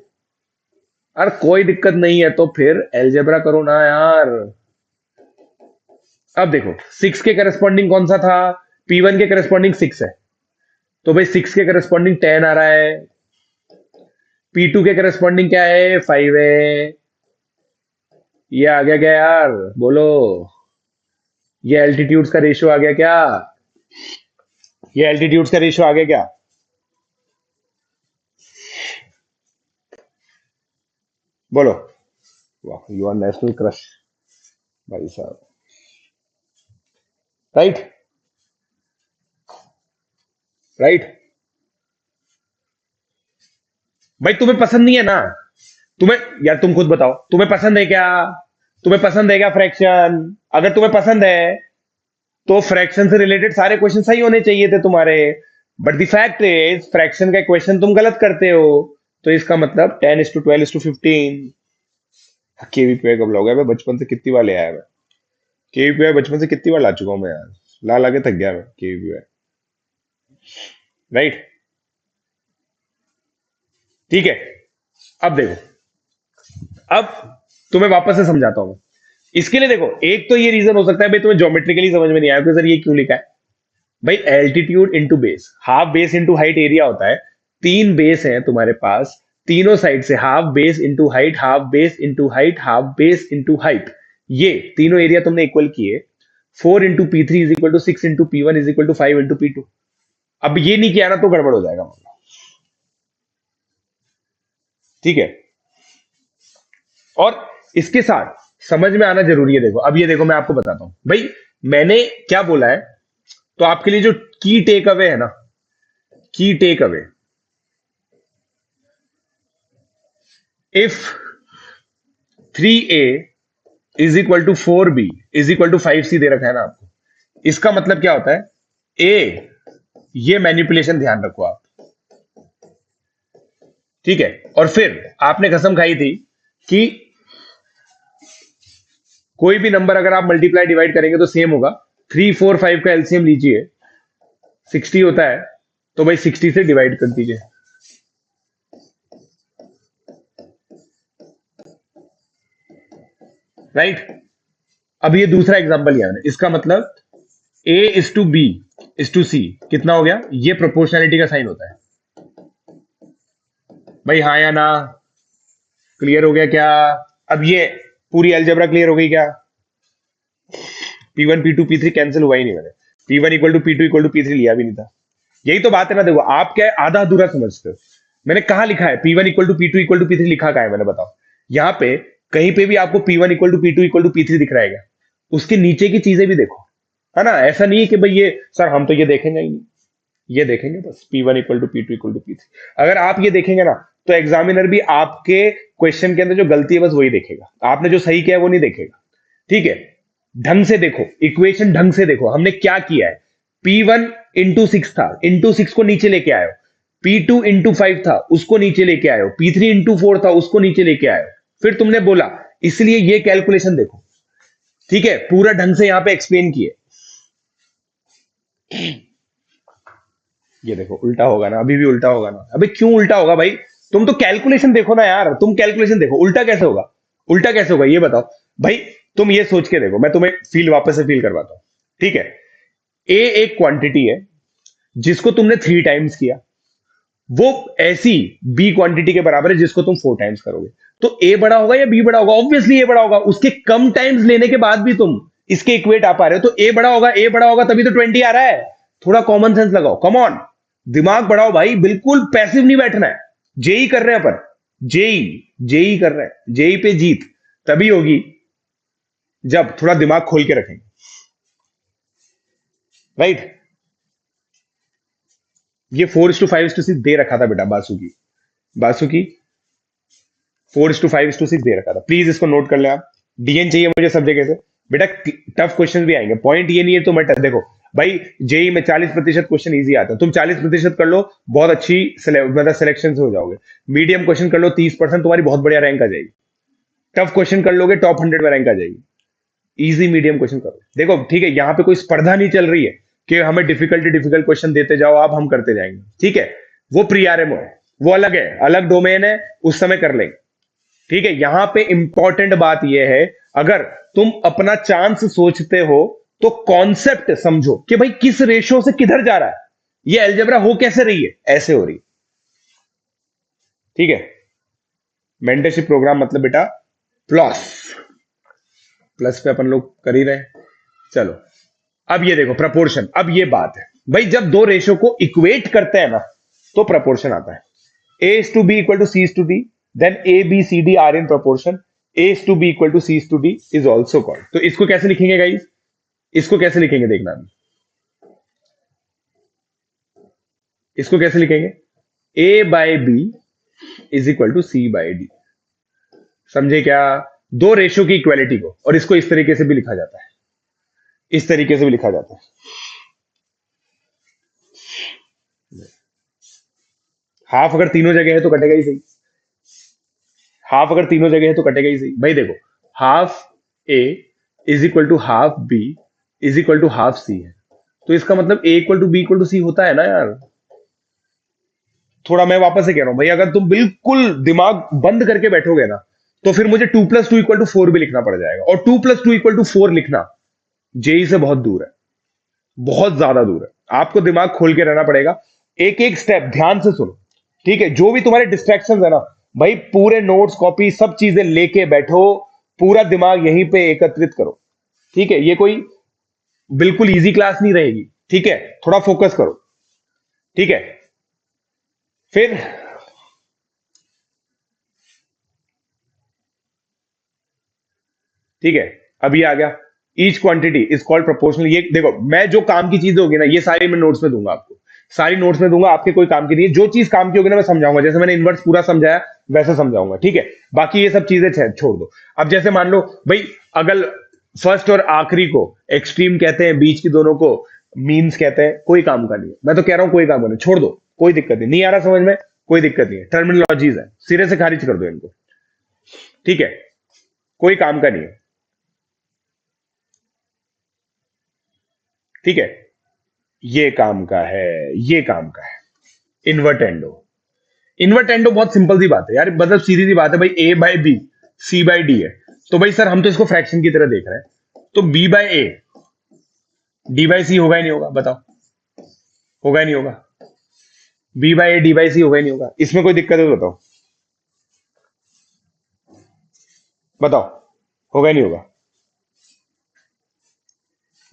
अरे कोई दिक्कत नहीं है तो फिर एलजेब्रा करो ना यार। अब देखो 6 के करस्पॉन्डिंग कौन सा था, P1 के करस्पॉन्डिंग 6 है, तो भाई 6 के करस्पॉन्डिंग 10 आ रहा है। P2 के करस्पॉन्डिंग क्या है, 5 है। ये आ गया क्या यार, बोलो, ये एल्टीट्यूड्स का रेशियो आ गया क्या, ये एल्टीट्यूड्स का रेशियो आ गया क्या। बोलो, वाह यू आर नेशनल क्रश भाई साहब, राइट, राइट। भाई तुम्हें पसंद नहीं है ना, तुम्हें, यार तुम खुद बताओ तुम्हें पसंद है क्या, तुम्हें पसंद है क्या फ्रैक्शन। अगर तुम्हें पसंद है तो फ्रैक्शन से रिलेटेड सारे क्वेश्चन सही होने चाहिए थे तुम्हारे, but the fact is fraction का क्वेश्चन तुम गलत करते हो, तो इसका मतलब 10:12:15। केवीपीआई कब लाओगे, मैं बचपन से कितनी बार ले आया मैं, केवीपीआई बचपन से कितनी बार ला चुका हूं मैं यार, ला ला के थक गया मैं केवीपीआई। राइट? ठीक है, अब देखो, अब तुम्हें वापस से समझाता हूं। इसके लिए देखो, एक तो ये रीजन हो सकता है भाई तुम्हें ज्योमेट्रिकली समझ में नहीं आया कि सर ये क्यों लिखा है। भाई altitude into base, half base into height area होता है। तीन बेस हैं तुम्हारे पास, तीनों साइड से half base into height, half base into height, half base into height, ये तीनों एरिया तुमने इक्वल किए। 4 into P3 is equal to 6 into P1 is equal to 5 into P2। अब ये नहीं किया ना तो गड़बड़ हो जाएगा। ठीक है, और इसके साथ समझ में आना जरूरी है। देखो अब ये देखो, मैं आपको बताता हूं भाई मैंने क्या बोला है। तो आपके लिए जो की टेक अवे है ना, की take away, if 3A is equal to 4B is equal to 5C दे रखा है ना आपको, इसका मतलब क्या होता है? ए, ये मैनिपुलेशन ध्यान रखो आप। ठीक है, और फिर आपने कसम खाई थी कि कोई भी नंबर अगर आप मल्टीप्लाई डिवाइड करेंगे तो सेम होगा। 3, 4, 5 का एलसीएम लीजिए, 60 होता है, तो भाई 60 से डिवाइड कर दीजिए। राइट? अब ये दूसरा एग्जांपल लिया मैंने, इसका मतलब A is to B is to C कितना हो गया? ये प्रोपोर्शनैलिटी का साइन होता है भाई, हाँ या ना? क्लियर हो गया क्या? अब ये पूरी अलजेब्रा क्लियर हो गई क्या? P1 P2 P3 कैंसिल हुआ ही नहीं, मैंने P1 equal to P2 equal to P3 लिया भी नहीं था। यही तो बात है ना। देखो आप क्या है, आधा अधूरा समझते हो। मैंने कहा लिखा है P1 equal to P2 equal to P3, लिखा कहा है मैंने? बताओ। यहाँ पे कहीं पे भी आपको P1 equal to P2 equal to P3 दिख रहा है क्या? उसके नीचे की चीजें भी देखो, है ना? ऐसा नहीं है कि भाई ये सर हम तो ये देखेंगे ही नहीं, ये देखेंगे बस P1 equal to P2 equal to P3। अगर आप ये देखेंगे ना तो एग्जामिनर भी आपके क्वेश्चन के अंदर जो गलती है बस वही देखेगा, आपने जो सही किया है वो नहीं देखेगा। ठीक है, ढंग से देखो इक्वेशन, ढंग से देखो हमने क्या किया है। P1 इंटू 6 था, इंटू 6 को नीचे लेके आयो। P2 इंटू 5 था, उसको नीचे लेके आयो। P3 इंटू 4 था, उसको नीचे लेके आयो। फिर तुमने बोला इसलिए ये कैलकुलेशन देखो। ठीक है, पूरा ढंग से यहां पे एक्सप्लेन किए। ये देखो उल्टा होगा ना, अभी भी उल्टा होगा ना। अबे क्यों उल्टा होगा भाई? तुम तो कैलकुलेशन देखो ना यार, तुम कैलकुलेशन देखो, उल्टा कैसे होगा? उल्टा कैसे होगा ये बताओ भाई। तुम ये सोच के देखो, मैं तुम्हें फील वापस से फील करवाता हूं। ठीक है, ए एक क्वांटिटी है जिसको तुमने 3 टाइम्स किया, वो ऐसी बी क्वांटिटी के बराबर है जिसको तुम 4 टाइम्स करोगे। तो ए बड़ा होगा या बी बड़ा होगा? ऑब्वियसली ए बड़ा होगा। उसके कम टाइम्स लेने के बाद भी तुम इसके इक्वेट आ पा रहे हो, तो ए बड़ा होगा। ए बड़ा होगा तभी तो 20 आ रहा है। थोड़ा कॉमन सेंस लगाओ, कम ऑन, दिमाग बढ़ाओ भाई, बिल्कुल पैसिव नहीं बैठना है। जेई कर रहे हैं अपन, जेई, जेई कर रहे हैं। जेई पे जीत तभी होगी जब थोड़ा दिमाग खोल के रखेंगे। राइट? ये 4:5:6 दे रखा था बेटा बासु की 4:5:6 दे रखा था। प्लीज इसको नोट कर ले आप। डीएन चाहिए मुझे सब जगह से बेटा। टफ क्वेश्चन भी आएंगे, पॉइंट ये नहीं है तो मैं देखो भाई, जेई में 40% क्वेश्चन इजी आता है, तुम 40% कर लो, बहुत अच्छी मतलब सिलेक्शन हो जाओगे। मीडियम क्वेश्चन कर लो 30%, तुम्हारी बहुत बढ़िया रैंक आ जाएगी। टफ क्वेश्चन कर लोगे टॉप 100 में रैंक आ जाएगी। इजी मीडियम क्वेश्चन करो। देखो ठीक है, यहां पे कोई स्पर्धा नहीं चल रही है कि हमें डिफिकल्ट क्वेश्चन देते जाओ आप, हम करते जाएंगे। ठीक है, वो प्री आरएमओ है, वो अलग है, अलग डोमेन है, उस समय कर लेंगे। ठीक है, यहां पे इंपॉर्टेंट बात यह है, अगर तुम अपना चांस सोचते हो तो कॉन्सेप्ट समझो कि भाई किस रेशो से किधर जा रहा है, ये अलजेब्रा हो कैसे रही है, ऐसे हो रही है। ठीक है, मेंटरशिप प्रोग्राम मतलब बेटा प्लस, प्लस पे अपन लोग कर ही रहे हैं। चलो अब ये देखो प्रपोर्शन। अब ये बात है भाई, जब दो रेशो को इक्वेट करते हैं ना तो प्रपोर्शन आता है। A is to B equal to C is to D, then A, B, C, D are in proportion. A is to B equal to C is to D is also called. तो इसको कैसे लिखेंगे guys? इसको कैसे लिखेंगे देखना अभी। इसको कैसे लिखेंगे? A by B is equal to C by D। समझे क्या? दो रेशो की इक्वालिटी को, और इसको इस तरीके से भी लिखा जाता है, इस तरीके से भी लिखा जाता है। हाफ अगर तीनों जगह है तो कटेगा ही सही, हाफ अगर तीनों जगह है तो कटेगा ही सही। भाई देखो, half A is equal to half B is equal to half C है। तो इसका मतलब A equal to B equal to C होता है ना यार। थोड़ा मैं वापस से कह रहा हूं भाई, अगर तुम बिल्कुल दिमाग बंद करके बैठोगे ना, तो फिर मुझे 2+2 इक्वल टू 4 भी लिखना पड़ जाएगा, और 2+2 इक्वल टू 4 लिखना जेई से बहुत दूर है, बहुत ज्यादा दूर है। आपको दिमाग खोल के रहना पड़ेगा, एक एक स्टेप ध्यान से सुनो, ठीक है। जो भी तुम्हारे डिस्ट्रैक्शन है ना भाई, पूरे नोट्स कॉपी सब चीजें लेके बैठो, पूरा दिमाग यहीं पे एकत्रित करो, ठीक है। ये कोई बिल्कुल इजी क्लास नहीं रहेगी, ठीक है। थोड़ा फोकस करो, ठीक है। फिर ठीक है, अब ये आ गया, each quantity is called proportional. ये देखो, मैं जो काम की चीजें होगी ना, ये सारी मैं नोट्स में दूंगा आपको, सारी नोट्स में दूंगा, आपके कोई काम की नहीं है। जो चीज काम की होगी ना, मैं समझाऊंगा, जैसे मैंने इनवर्स पूरा समझाया वैसे समझाऊंगा, ठीक है। बाकी ये सब चीजें छोड़ दो। अब जैसे मान लो भाई, अगर फर्स्ट और आखिरी को एक्सट्रीम कहते हैं, बीच की दोनों को मीन्स कहते हैं, कोई काम का नहीं है। मैं तो कह रहा हूं कोई काम का नहीं, छोड़ दो, कोई दिक्कत नहीं, नहीं आ रहा समझ में, कोई दिक्कत नहीं है। टर्मिनोलॉजीज है, सिरे से खारिज कर दो इनको, ठीक है, कोई काम का नहीं है, ठीक है। ये काम का है, ये काम का है। इन्वर्टेंडो, इन्वर्टेंडो बहुत सिंपल सी बात है यार, मतलब सीधी सी बात है भाई, A by B C by D है, तो भाई सर हम तो इसको फ्रैक्शन की तरह देख रहे हैं, तो B by A D by C होगा ही नहीं होगा, बताओ, होगा ही नहीं होगा। B by A D by C होगा ही नहीं होगा, इसमें कोई दिक्कत है तो बताओ, बताओ, होगा ही नहीं होगा।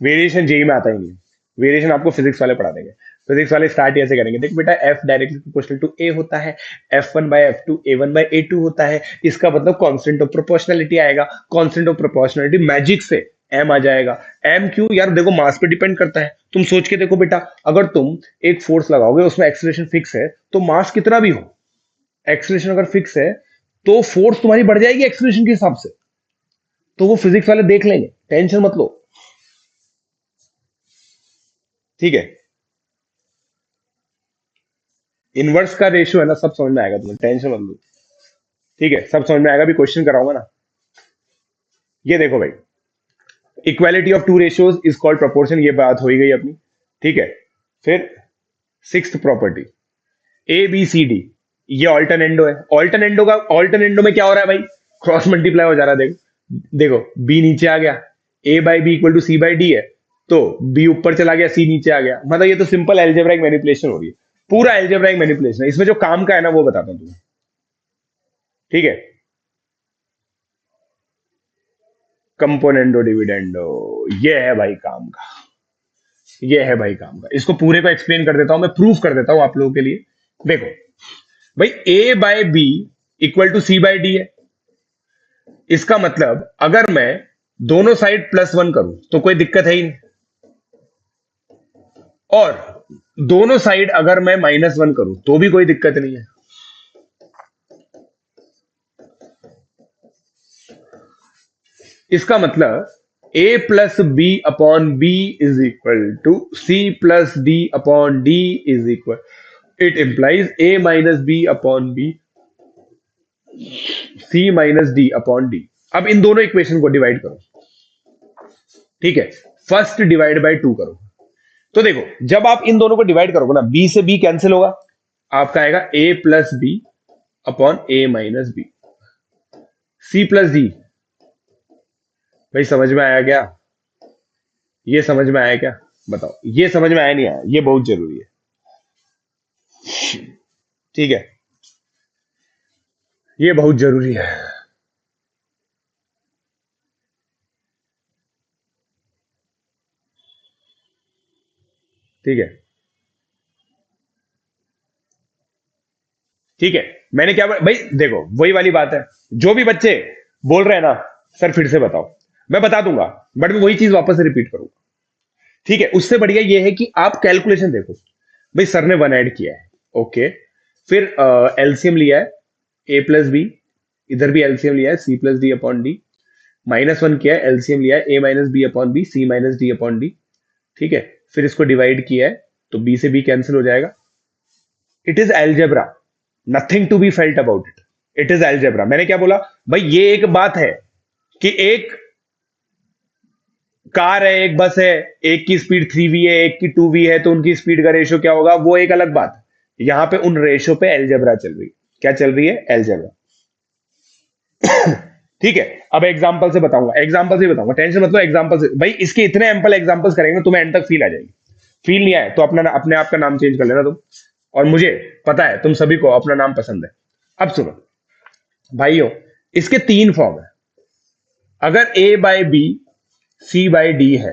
वेरिएशन जेई में आता ही नहीं, वेरिएशन आपको फिजिक्स वाले पढ़ा देंगे। फिजिक्स वाले स्टार्ट ऐसे करेंगे, देख बेटा एफ डायरेक्टली प्रोपोर्शनल टू ए होता है, F1/F2 A1/A2 होता है, इसका मतलब कांस्टेंट ऑफ प्रोपोर्शनलिटी आएगा, कांस्टेंट ऑफ प्रोपोर्शनलिटी मैजिक से एम आ जाएगा। एम क्यों यार, देखो मास पे डिपेंड करता है। तुम सोच के देखो बेटा, अगर तुम एक फोर्स लगाओगे, उसमें एक्सेलरेशन फिक्स है, तो मास कितना भी हो, एक्सेलरेशन अगर फिक्स है, तो फोर्स तुम्हारी बढ़ जाएगी एक्सेलरेशन के हिसाब से। तो वो फिजिक्स वाले देख लेंगे, टेंशन मत लो, ठीक है। इनवर्स का रेशियो है ना, सब समझ में आएगा तुम्हें, टेंशन मत लो, ठीक है, सब समझ में आएगा। अभी क्वेश्चन कराऊंगा ना, ये देखो भाई, equality of two ratios is called proportion, ये बात हो ही गई अपनी, ठीक है। फिर sixth property, A B C D, ये ऑल्टरनेंडो है। ऑल्टरनेंडो का, ऑल्टरनेंडो में क्या हो रहा है भाई, क्रॉस मल्टीप्लाई हो जा रहा है, देखो देखो, बी नीचे आ गया, A by B equal to C by D है, तो बी ऊपर चला गया, सी नीचे आ गया, मतलब ये तो सिंपल एल्जेब्राइक मैनिपुलेशन हो रही है, पूरा एल्जेब्राइक मैनिपुलेशन है। इसमें जो काम का है ना, वो बताता हूं तुम्हें, ठीक है। कंपोनेंडो डिविडेंडो, ये है भाई काम का, ये है भाई काम का। इसको पूरे को एक्सप्लेन कर देता हूं, मैं प्रूफ कर देता हूं आप लोगों के लिए। देखो भाई, A by B equal to C by D है, इसका मतलब अगर मैं दोनों साइड +1 करूं तो कोई दिक्कत है ही नहीं, और दोनों साइड अगर मैं -1 करूं तो भी कोई दिक्कत नहीं है। इसका मतलब a plus B upon B is equal to C plus D upon D is equal, it implies a minus B upon B C minus D upon D. अब इन दोनों इक्वेशन को डिवाइड करो, ठीक है, फर्स्ट डिवाइड बाय 2 करो। तो देखो, जब आप इन दोनों को डिवाइड करोगे ना, b से b कैंसिल होगा, आपका आएगा a plus B upon a minus B, C plus D. भाई समझ में आया क्या, ये समझ में आया क्या, बताओ, ये समझ में आया नहीं आया, ये बहुत जरूरी है, ठीक है, ये बहुत जरूरी है, ठीक है, ठीक है। मैंने क्या भाई, देखो वही वाली बात है, जो भी बच्चे बोल रहे हैं ना सर फिर से बताओ, मैं बता दूंगा, बट मैं वही चीज वापस से रिपीट करूंगा, ठीक है। उससे बढ़िया ये है कि आप कैलकुलेशन देखो, भाई सर ने 1 ऐड किया है, ओके, फिर एलसीएम लिया है, ए प्लस बी, इधर भी एलसीएम लिया है, C plus D upon D, -1 किया है, एलसीएम लिया है, A minus B upon B, C minus D upon D, ठीक है। फिर इसको डिवाइड किया है, तो बी से बी कैंसिल हो जाएगा। It is algebra, nothing to be felt about it, it is algebra. मैंने क्या बोला भाई, ये एक बात है कि एक कार है, एक बस है, एक की स्पीड 3v है, एक की 2v है, तो उनकी स्पीड का रेशो क्या होगा, वो एक अलग बात है। यहां पे उन रेशो पे एलजेब्रा चल रही है। क्या चल रही है? एलजेब्रा। ठीक है, अब एग्जांपल से बताऊंगा, एग्जांपल से बताऊंगा, टेंशन मत लो, एग्जांपल से। भाई इसके इतने एम्पल एग्जांपल्स करेंगे ना, तुम्हें एंड तक फील आ जाएगी। फील नहीं आए तो अपने आप का नाम चेंज कर लेना तुम। और मुझे पता है तुम सभी को अपना नाम पसंद है। अब सुनो भाइयों, इसके तीन फॉर्म है। अगर A by B C by D है,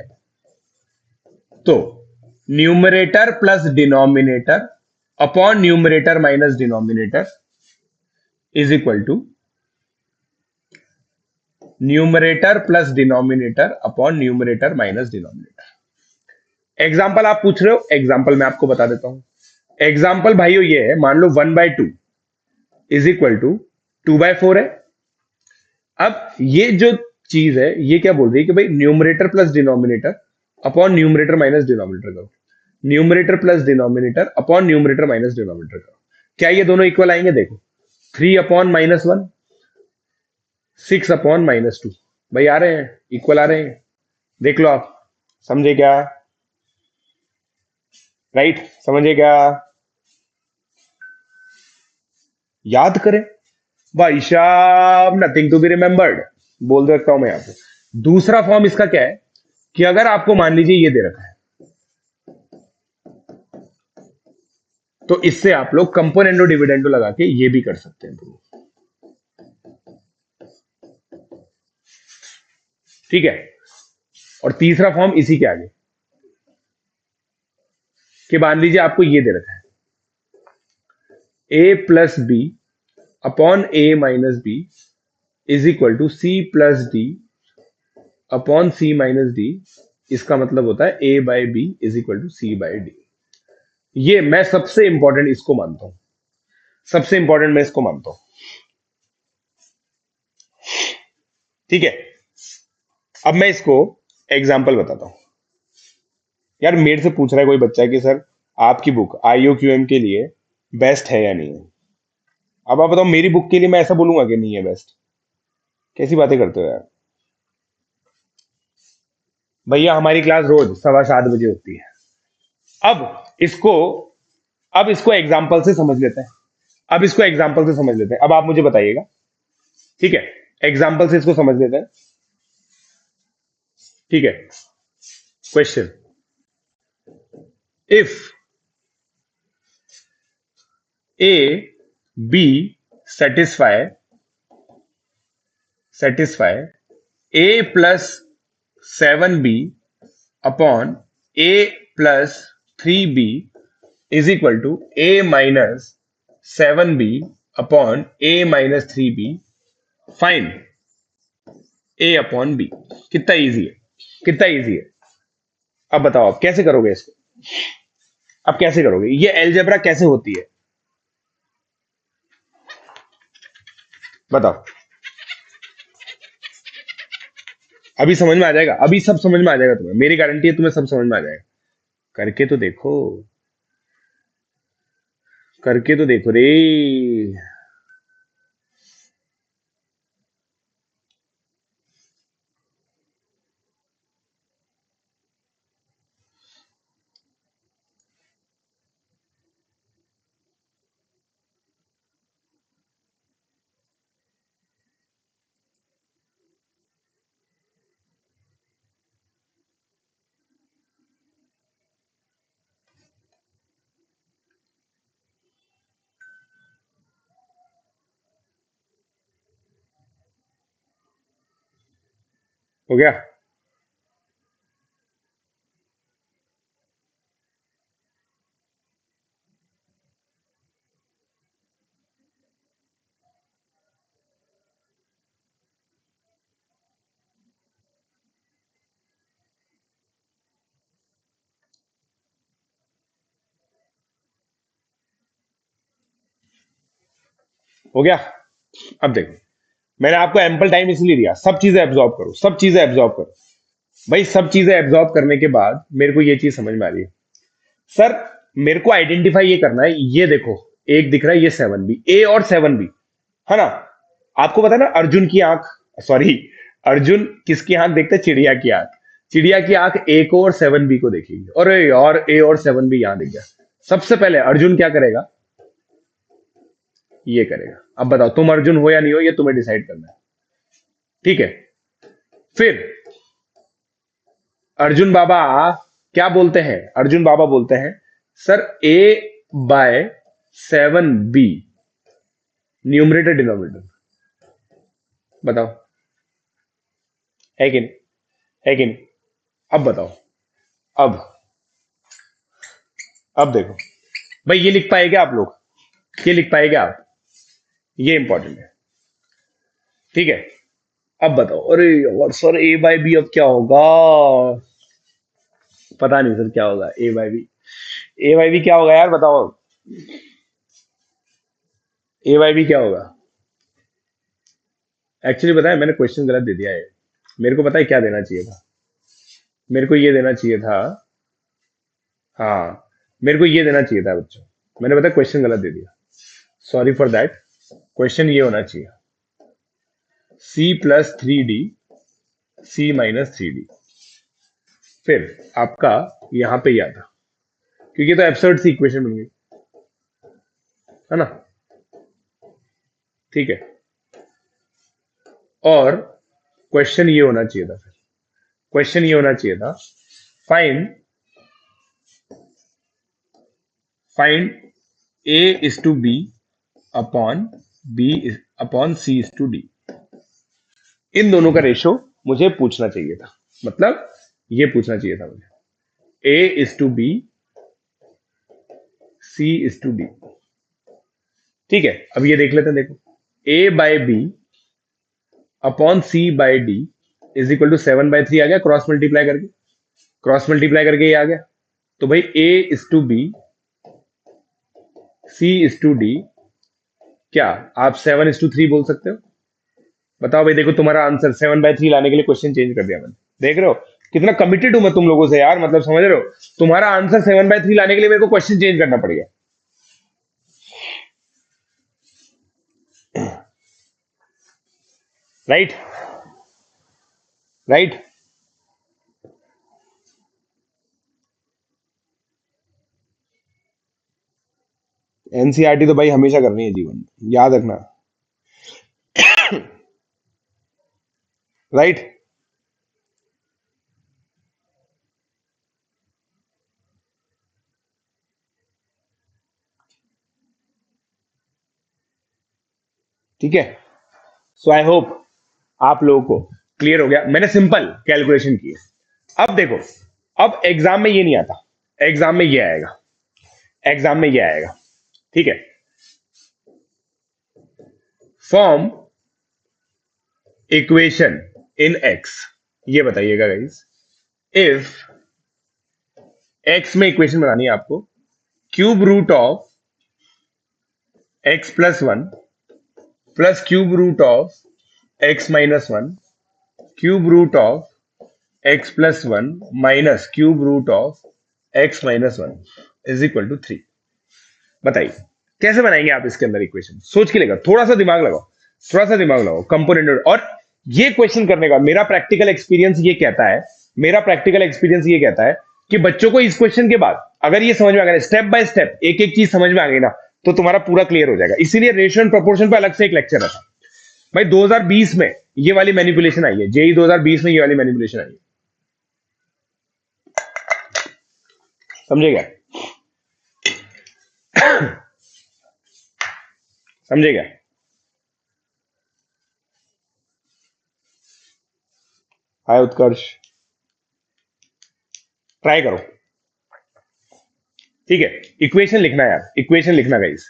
तो numerator plus denominator upon numerator minus denominator is equal to numerator plus denominator upon numerator minus denominator. Example आप पूछ रहे हो, एग्जाम्पल मैं आपको बता देता हूं। एग्जाम्पल भाइयों ये है, मान लो 1/2 इज इक्वल टू 2/4 है। अब ये जो चीज है, ये क्या बोल रही है कि भाई numerator plus denominator upon numerator minus denominator करो, numerator plus denominator upon numerator minus denominator करो। क्या ये दोनों इक्वल आएंगे? देखो, 3/-1, 6/-2 भाई आ रहे हैं, इक्वल आ रहे हैं। देख लो आप, समझे क्या? राइट, समझे क्या? याद करें भाई साहब, नथिंग टू बी रिमेंबर्ड बोल रखता हूं मैं यहां पे। दूसरा फॉर्म इसका क्या है कि अगर आपको मान लीजिए ये दे रखा है, तो इससे आप लोग कंपोनेंडो डिविडेंडो लगा के ये भी कर सकते हैं प्रूव। ठीक है, और तीसरा फॉर्म इसी के आगे कि मान लीजिए आपको ये दे रखा है, A plus B upon A minus B is equal to C plus D upon C minus D. इसका मतलब होता है A by B is equal to C by D. ये मैं सबसे इंपॉर्टेंट इसको मानता हूं, सबसे इंपॉर्टेंट मैं इसको मानता हूं। ठीक है, अब मैं इसको एग्जाम्पल बताता हूं। यार मेरे से पूछ रहा है कोई बच्चा कि सर आपकी बुक IOQM के लिए बेस्ट है या नहीं है। अब आप बताओ, मेरी बुक के लिए मैं ऐसा बोलूंगा कि नहीं है बेस्ट? कैसी बातें करते हो यार। भैया हमारी क्लास रोज 7:15 बजे होती है। अब इसको अब इसको एग्जाम्पल से समझ लेते हैं। अब इसको एग्जाम्पल से समझ लेते हैं। अब आप मुझे बताइएगा, ठीक है, एग्जाम्पल से इसको समझ लेते हैं। ठीक है, question, if A B satisfy a plus 7b upon a plus 3b is equal to a minus 7b upon a minus 3b, find a upon b। कितना इजी है, कितना इजी है। अब बताओ आप कैसे करोगे इसको, अब कैसे करोगे, ये एलजेब्रा कैसे होती है बताओ। अभी समझ में आ जाएगा, अभी सब समझ में आ जाएगा तुम्हें, मेरी गारंटी है तुम्हें सब समझ में आ जाएगा। करके तो देखो, करके तो देखो रे। हो गया? हो गया? अब देखो, मैंने आपको एम्पल टाइम इसलिए दिया, सब चीजें एब्जॉर्ब करो, सब चीजें एब्जॉर्ब करो। भाई सब चीजें एब्जॉर्ब करने के बाद मेरे को ये चीज समझ में आ रही है, सर मेरे को आइडेंटिफाई ये करना है। ये देखो, एक दिख रहा है ये 7b, ए और 7b, है ना। आपको पता है ना, अर्जुन की आंख, सॉरी, अर्जुन किसकी आंख देखता है? चिड़िया की आंख। चिड़िया की आंख ए को और 7B को देखेगी, अरे यार ए और 7B यहां दिख गया। सबसे पहले अर्जुन क्या करेगा, ये करेगा। अब बताओ तुम अर्जुन हो या नहीं हो, ये तुम्हें डिसाइड करना है, ठीक है। फिर अर्जुन बाबा क्या बोलते हैं, अर्जुन बाबा बोलते हैं सर A/7B न्यूमरेटर डिनोमिनेटर। बताओ है कि नहीं, है कि नहीं? अब बताओ, अब अब देखो भाई, ये लिख पाए क्या आप लोग, ये लिख पाए क्या आप, ये इंपॉर्टेंट है, ठीक है। अब बताओ, अरे यार सर A/B अब क्या होगा, पता नहीं सर क्या होगा A/B, A/B क्या होगा यार बताओ, A/B क्या होगा। एक्चुअली पता है मैंने क्वेश्चन गलत दे दिया है, मेरे को पता है क्या देना चाहिए था, मेरे को ये देना चाहिए था, हाँ मेरे को ये देना चाहिए था बच्चों, मैंने पता क्वेश्चन गलत दे दिया, सॉरी फॉर दैट। क्वेश्चन ये होना चाहिए C+3D C-3D, फिर आपका यहां पे ही आता, क्योंकि तो एब्सर्ड सी इक्वेशन बन गई है ना, ठीक है। और क्वेश्चन ये होना चाहिए था, फिर क्वेश्चन ये होना चाहिए था, find find A is to B upon B upon C is to D, इन दोनों का रेशो मुझे पूछना चाहिए था, मतलब ये पूछना चाहिए था मुझे A is to B C is to D, ठीक है। अब ये देख लेते हैं, देखो A/B upon C/D is equal to 7/3 आ गया, क्रॉस मल्टीप्लाई करके, क्रॉस मल्टीप्लाई करके ये आ गया। तो भाई A is to B C is to D, क्या आप 7:3 बोल सकते हो, बताओ भाई। देखो तुम्हारा आंसर 7/3 लाने के लिए क्वेश्चन चेंज कर दिया मैंने, देख रहे हो कितना कमिटेड हूं मैं तुम लोगों से यार, मतलब समझ रहे हो, तुम्हारा आंसर 7/3 लाने के लिए मेरे को क्वेश्चन चेंज करना पड़ेगा, राइट, राइट। एनसीईआरटी तो भाई हमेशा करनी है जीवन में, याद रखना, राइट। ठीक है, सो आई होप आप लोगों को क्लियर हो गया, मैंने सिंपल कैलकुलेशन की है। अब देखो, अब एग्जाम में ये नहीं आता, एग्जाम में ये आएगा, एग्जाम में ये आएगा, ठीक है। फॉर्म इक्वेशन इन एक्स, ये बताइएगा गाइस, इफ एक्स में इक्वेशन बनानी है आपको, cube root of X plus one plus cube root of X minus one cube root of X plus one minus cube root of X minus one is equal to 3। बताइए कैसे बनाएंगे आप इसके अंदर इक्वेशन, सोच के लेगा, थोड़ा सा दिमाग लगाओ, थोड़ा सा दिमाग लगाओ कंपोनेंट। और ये क्वेश्चन करने का मेरा प्रैक्टिकल एक्सपीरियंस ये कहता है, मेरा प्रैक्टिकल एक्सपीरियंस ये कहता है कि बच्चों को इस क्वेश्चन के बाद अगर ये समझ में आ गया, स्टेप बाय स्टेप एक एक चीज समझ में आ गई ना, तो तुम्हारा पूरा क्लियर हो जाएगा। इसीलिए रेशियो एंड प्रोपोर्शन पे अलग से एक लेक्चर रखा भाई। 2020 में ये वाली मैनिपुलेशन आई है, जेई 2020 में ये वाली मैनिपुलेशन आई है, समझेगा, समझेगा। हाय उत्कर्ष, ट्राई करो, ठीक है। इक्वेशन लिखना है यार, इक्वेशन लिखना गाइस।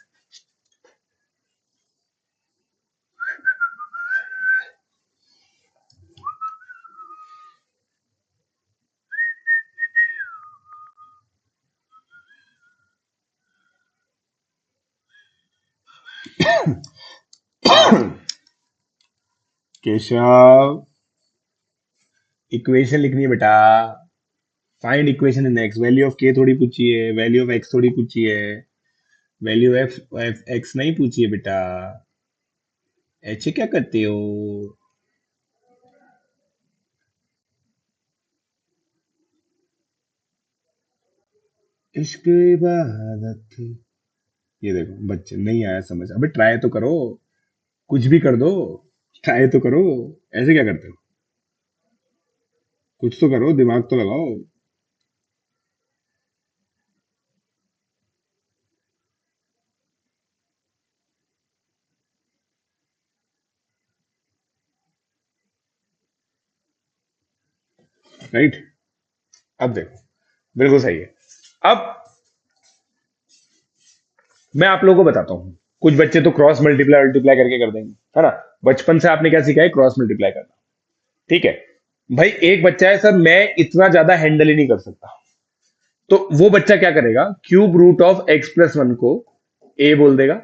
केशव, इक्वेशन लिखनी है बेटा, find equation in x, value of के थोड़ी पूछी है, वैल्यू ऑफ एक्स थोड़ी पूछी है, वैल्यू एफ एक्स नहीं पूछी है बेटा, ऐसे क्या करते हो। इश्क इबादत। ये देखो बच्चे, नहीं आया समझ, अबे ट्राई तो करो, कुछ भी कर दो, ट्राई तो करो। ऐसे क्या करते हो? कुछ तो करो, दिमाग तो लगाओ। राइट। अब देखो, बिल्कुल सही है। अब मैं आप लोगों को बताता हूँ, कुछ बच्चे तो क्रॉस मल्टीप्लाई मल्टीप्लाई करके कर देंगे, है ना। बचपन से आपने क्या सीखा है? क्रॉस मल्टीप्लाई करना। ठीक है भाई, एक बच्चा है सर, मैं इतना ज्यादा हैंडल ही नहीं कर सकता, तो वो बच्चा क्या करेगा? Cube root of X plus one को ए बोल देगा,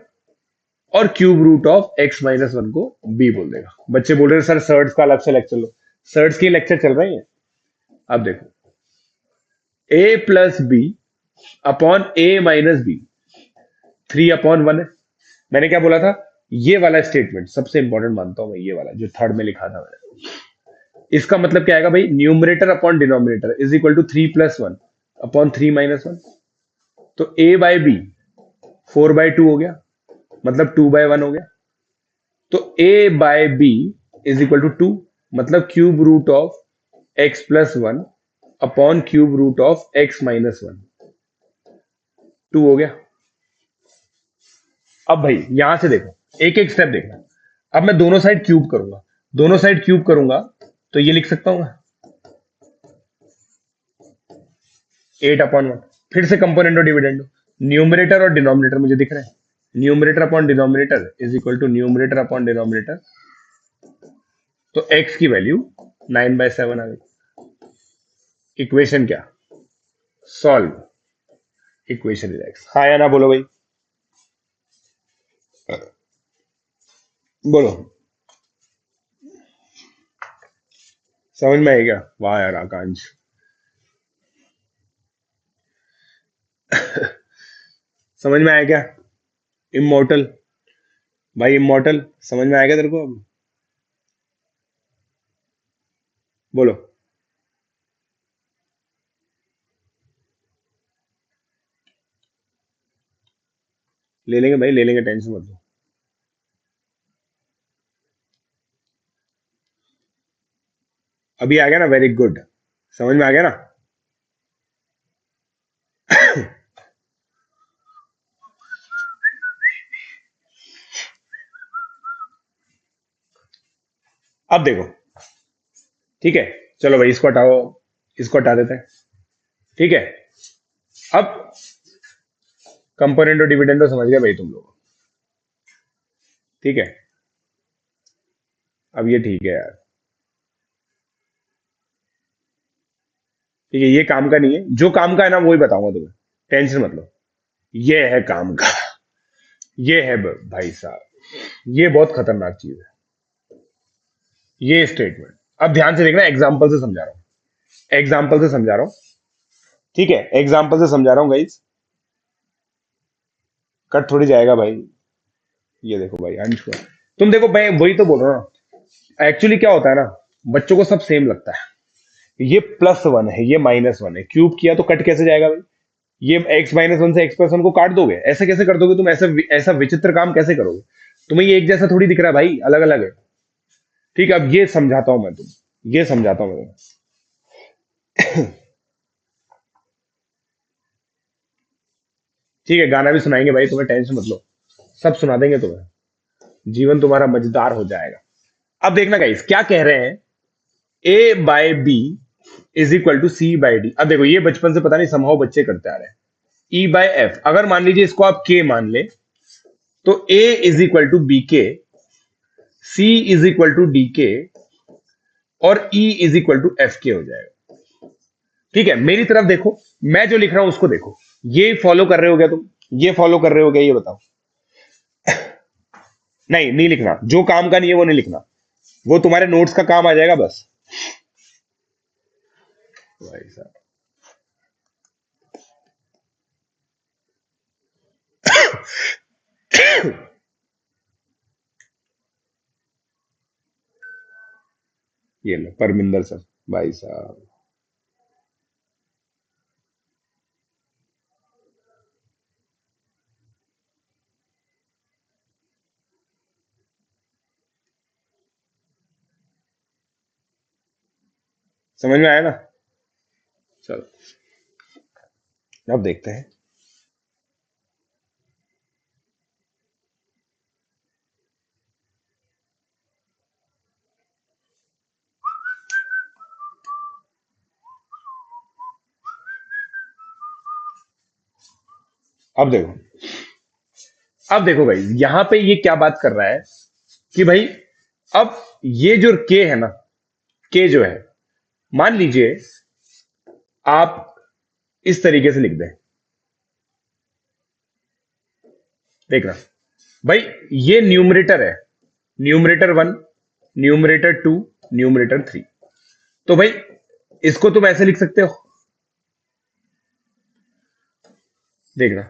और cube root of X minus one को बी बोल देगा। बच्चे बोल रहे हैं सर सर्ट्स का अलग से लेक्चर लो। सर्ट्स के लेक्चर चल रहे हैं। अब देखो, ए plus B upon A minus B, 3/1 है। मैंने क्या बोला था? ये वाला स्टेटमेंट सबसे इंपॉर्टेंट मानता हूं मैं, ये वाला जो थर्ड में लिखा था मैंने। इसका मतलब क्या आएगा भाई? Numerator upon denominator is equal to 3+1 upon 3 - 1। तो ए बाय बी 4/2 हो गया, मतलब 2/1 हो गया। तो A by B is equal to 2, मतलब cube root of X plus one upon cube root of X minus one, 2 हो गया। अब भाई यहां से देखो, एक एक स्टेप देखना। अब मैं दोनों साइड क्यूब करूंगा, दोनों साइड क्यूब करूंगा, तो ये लिख सकता हूं मैं 8/1। फिर से कंपोनेंट और डिविडेंड, न्यूमरेटर और डिनोमिनेटर मुझे दिख रहे हैं। Numerator upon denominator is equal to numerator upon denominator. तो एक्स की वैल्यू 9/7 आ गई। इक्वेशन क्या? सॉल्व। Equation is X. हाँ या ना बोलो भाई, बोलो। समझ में आएगा? वाह यार आकांक्ष, समझ में आया क्या? इमोर्टल, भाई इमोर्टल, समझ में आएगा तेरे को अब? बोलो। ले लेंगे भाई, ले लेंगे, टेंशन मत लो। अभी आ गया ना? वेरी गुड, समझ में आ गया ना? अब देखो, ठीक है, चलो भाई इसको हटाओ, इसको हटा देते हैं। ठीक है, अब कंपोनेंट और डिविडेंड समझ गया भाई तुम लोग? ठीक है, अब ये ठीक है यार। ठीक है, ये काम का नहीं है, जो काम का है ना वही बताऊंगा तुम्हें, टेंशन मत लो। ये है काम का, ये है भाई साहब, ये बहुत खतरनाक चीज है, ये स्टेटमेंट। अब ध्यान से देखना, एग्जाम्पल से समझा रहा हूं, एग्जाम्पल से समझा रहा हूं। ठीक है, एग्जाम्पल से समझा रहा हूं गाइस, कट थोड़ी जाएगा भाई। ये देखो भाई अंश को, तुम देखो भाई, वही तो बोल रहा हूं ना। एक्चुअली क्या होता है ना, बच्चों को सब सेम लगता है। ये +1 है, ये -1 है, क्यूब किया तो कट कैसे जाएगा भाई? ये x-1 से x+1 को काट दोगे? ऐसे कैसे कर दोगे तुम? ऐसा ऐसा विचित्र काम कैसे करोगे? तुम्हें ये एक जैसा थोड़ी दिख रहा है भाई, अलग अलग है। ठीक है, अब ये समझाता हूं मैं तुम, ये समझाता हूं मैं तुम्हें। ठीक है, गाना भी सुनाएंगे भाई तुम्हें, टेंशन मत लो, सब सुना देंगे तुम्हें, जीवन तुम्हारा मजेदार हो जाएगा। अब देखना गाइस क्या कह रहे हैं, A by B is equal to C by D. अब देखो, ये बचपन से पता नहीं समहाउ बच्चे करते आ रहे हैं। ई बाय एफ, अगर मान लीजिए इसको आप के मान ले, तो A is equal to B के, सी is equal to D K, और E is equal to F K हो जाएगा। ठीक है, मेरी तरफ देखो, मैं जो लिख रहा हूं उसको देखो, ये फॉलो कर रहे हो क्या तुम? ये फॉलो कर रहे हो क्या, ये बताओ? नहीं, नहीं लिखना, जो काम का नहीं है वो नहीं लिखना, वो तुम्हारे नोट्स का काम आ जाएगा बस। भाई साहब, ये लो परमिंदर सर, भाई साहब। समझ में आया ना? चलो अब देखते हैं। अब देखो, अब देखो भाई, यहां पे ये क्या बात कर रहा है कि भाई अब ये जो के है ना, के जो है, मान लीजिए आप इस तरीके से लिख दें। देखना भाई, ये न्यूमरेटर है, numerator one, numerator two, numerator three. तो भाई इसको तुम ऐसे लिख सकते हो। देखना,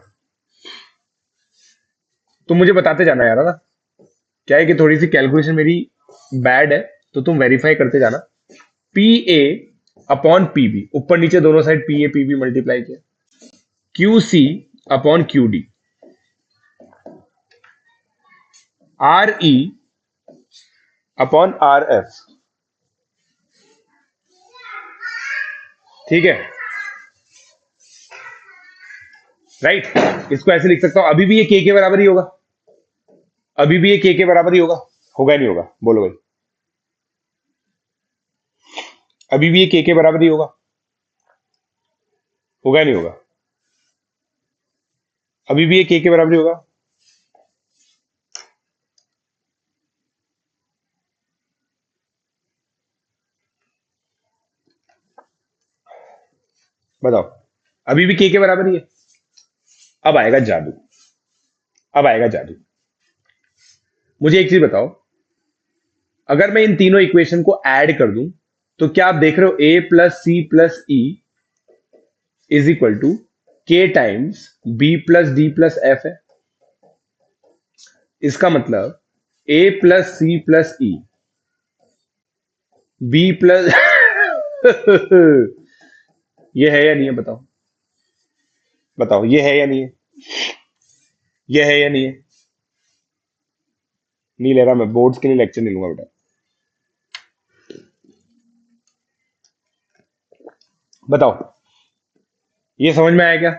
तुम मुझे बताते जाना यार ना। क्या है कि थोड़ी सी कैलकुलेशन मेरी बैड है, तो तुम वेरीफाई करते जाना। P A upon P B, ऊपर नीचे दोनों side P A P B multiply किया। Q C upon Q D, R E upon R F. ठीक है, राइट। इसको ऐसे लिख सकता हूं, अभी भी ये के बराबर ही होगा, अभी भी ये के बराबर ही होगा। होगा या नहीं होगा, बोलो भाई। अभी भी ये के बराबर ही होगा, होगा या नहीं होगा? अभी भी ये के बराबर ही होगा। बताओ, अभी भी के बराबर ही है। अब आएगा जादू, अब आएगा जादू। मुझे एक चीज बताओ, अगर मैं इन तीनों इक्वेशन को ऐड कर दूं, तो क्या आप देख रहे हो A plus C plus E is equal to K times B plus D plus F है। इसका मतलब A plus C plus E, B plus ये है या नहीं है? बताओ, बताओ, ये है या नहीं है? ये है या नहीं है? नहीं ले रहा मैं, बोर्ड्स के लिए लेक्चर नहीं लूंगा बेटा। बताओ, ये समझ में आया क्या?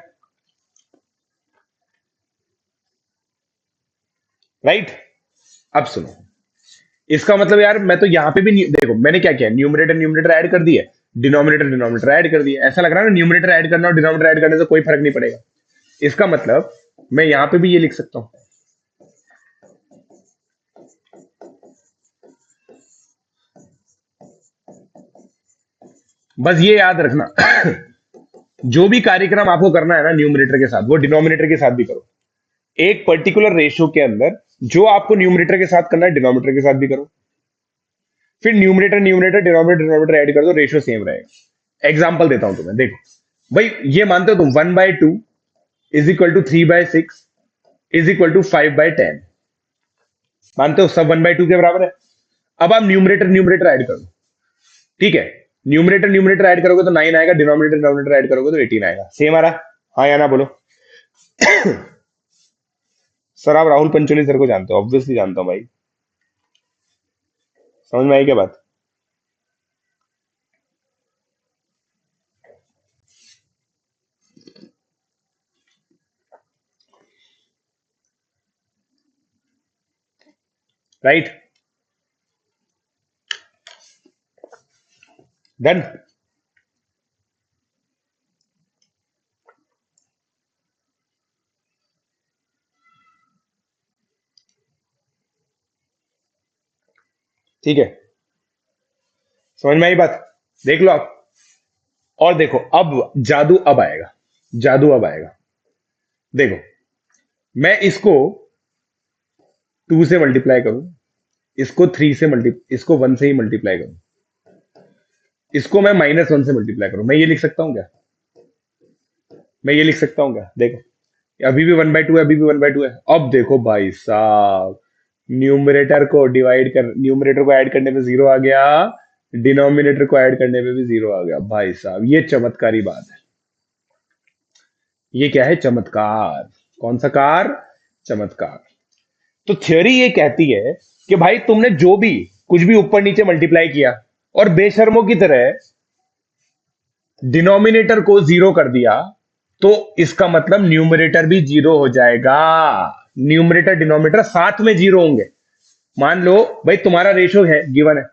राइट। अब सुनो, इसका मतलब यार मैं तो यहां पे भी देखो मैंने क्या किया, न्यूमरेटर न्यूमरेटर ऐड कर दिया, डिनोमिनेटर डिनोमिनेटर ऐड कर दिया। ऐसा लग रहा है ना न्यूमरेटर ऐड करना और डिनोमिनेटर ऐड करने से कोई फर्क नहीं पड़ेगा। इसका मतलब मैं यहां पे भी ये लिख सकता हूं। बस ये याद रखना जो भी कार्यक्रम आपको करना है ना न्यूमरेटर के साथ, वो डिनोमिनेटर के साथ भी करो। एक पर्टिकुलर रेशियो के अंदर जो आपको न्यूमरेटर के साथ करना है, डिनोमिनेटर के साथ भी करो। फिर numerator numerator denominator denominator add कर दो, रेशियो सेम रहेगा। एग्जांपल देता हूं तुम्हें, देखो भाई, ये मानते हो तुम 1/2 is equal to 3/6 is equal to 5/10, मानते हो? सब 1/2 के बराबर है। अब आप न्यूमरेटर न्यूमरेटर ऐड करो, ठीक है? न्यूमरेटर न्यूमरेटर ऐड करोगे तो 9 आएगा, डिनोमिनेटर डिनोमिनेटर ऐड करोगे तो 18 आएगा। सेम आ रहा? हाँ या ना बोलो। सर आप राहुल पंचोली सर को जानते हो? ऑब्वियसली जानता हूं भाई। समझ में आई क्या बात? Right, done. ठीक है, समझ में आई बात? देख लो आप, और देखो अब जादू अब आएगा, जादू अब आएगा। देखो, मैं इसको 2 से मल्टीप्लाई करूं, इसको 3 से इसको 1 से ही मल्टीप्लाई करूं, इसको मैं -1 से मल्टीप्लाई करूं, मैं ये लिख सकता हूं क्या? मैं ये लिख सकता हूं क्या? देखो, अभी भी 1/2 है, अभी भी 1/2 है। अब देखो भाई साहब, न्यूमरेटर को डिवाइड कर, न्यूमरेटर को ऐड करने पे 0 आ गया, डिनोमिनेटर को ऐड करने पे भी 0 आ गया। भाई साहब ये चमत्कारी बात है। ये क्या है? चमत्कार। कौन सा कार? चमत्कार। तो थ्योरी ये कहती है कि भाई तुमने जो भी कुछ भी ऊपर नीचे मल्टीप्लाई किया, और बेशर्मों की तरह डिनोमिनेटर को जीरो कर दिया तो इसका मतलब न्यूमरेटर भी जीरो हो जाएगा। न्यूमरेटर डिनोमिनेटर साथ में जीरो होंगे। मान लो भाई तुम्हारा रेशो है गिवन है,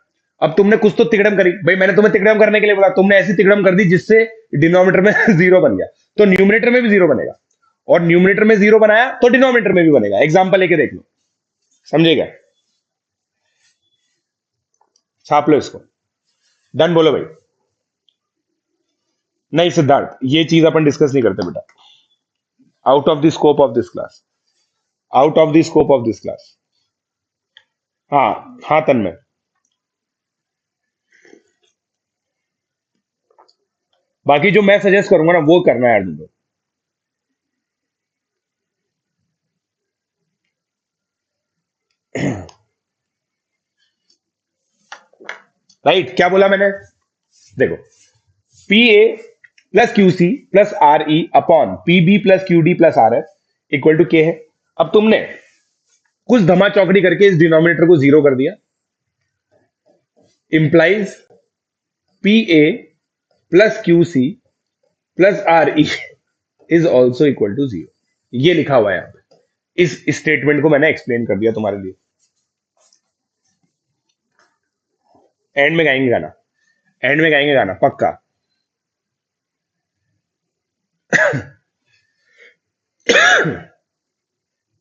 अब तुमने कुछ तो तिकड़म करी, भाई मैंने तुम्हें तिकड़म करने के लिए बोला, तुमने ऐसी तिकड़म कर दी जिससे डिनोमिनेटर में जीरो बन गया, तो न्यूमरेटर में भी जीरो बनेगा, और न्यूमरेटर में जीरो बनाया तो डिनोमिनेटर में भी बनेगा। एग्जांपल लेके देख लो, समझेगा? छाप लो इसको। डन बोलो भाई। नहीं सिद्धार्थ, ये चीज अपन डिस्कस नहीं करते बेटा, out of the scope of this class, out of the scope of this class. हाँ हाँ तन्मय, बाकी जो मैं सजेस्ट करूंगा ना वो करना है यार तुमको। राइट, क्या बोला मैंने? देखो, P A plus Q C plus R E upon P B plus Q D plus R F equal to K है। अब तुमने कुछ धमा चौकड़ी करके इस डिनोमिनेटर को जीरो कर दिया, implies P A plus Q C plus R E is also equal to zero. ये लिखा हुआ है यहां पे। इस स्टेटमेंट को मैंने एक्सप्लेन कर दिया तुम्हारे लिए। एंड में गाएंगे गाना, एंड में गाएंगे गाना पक्का।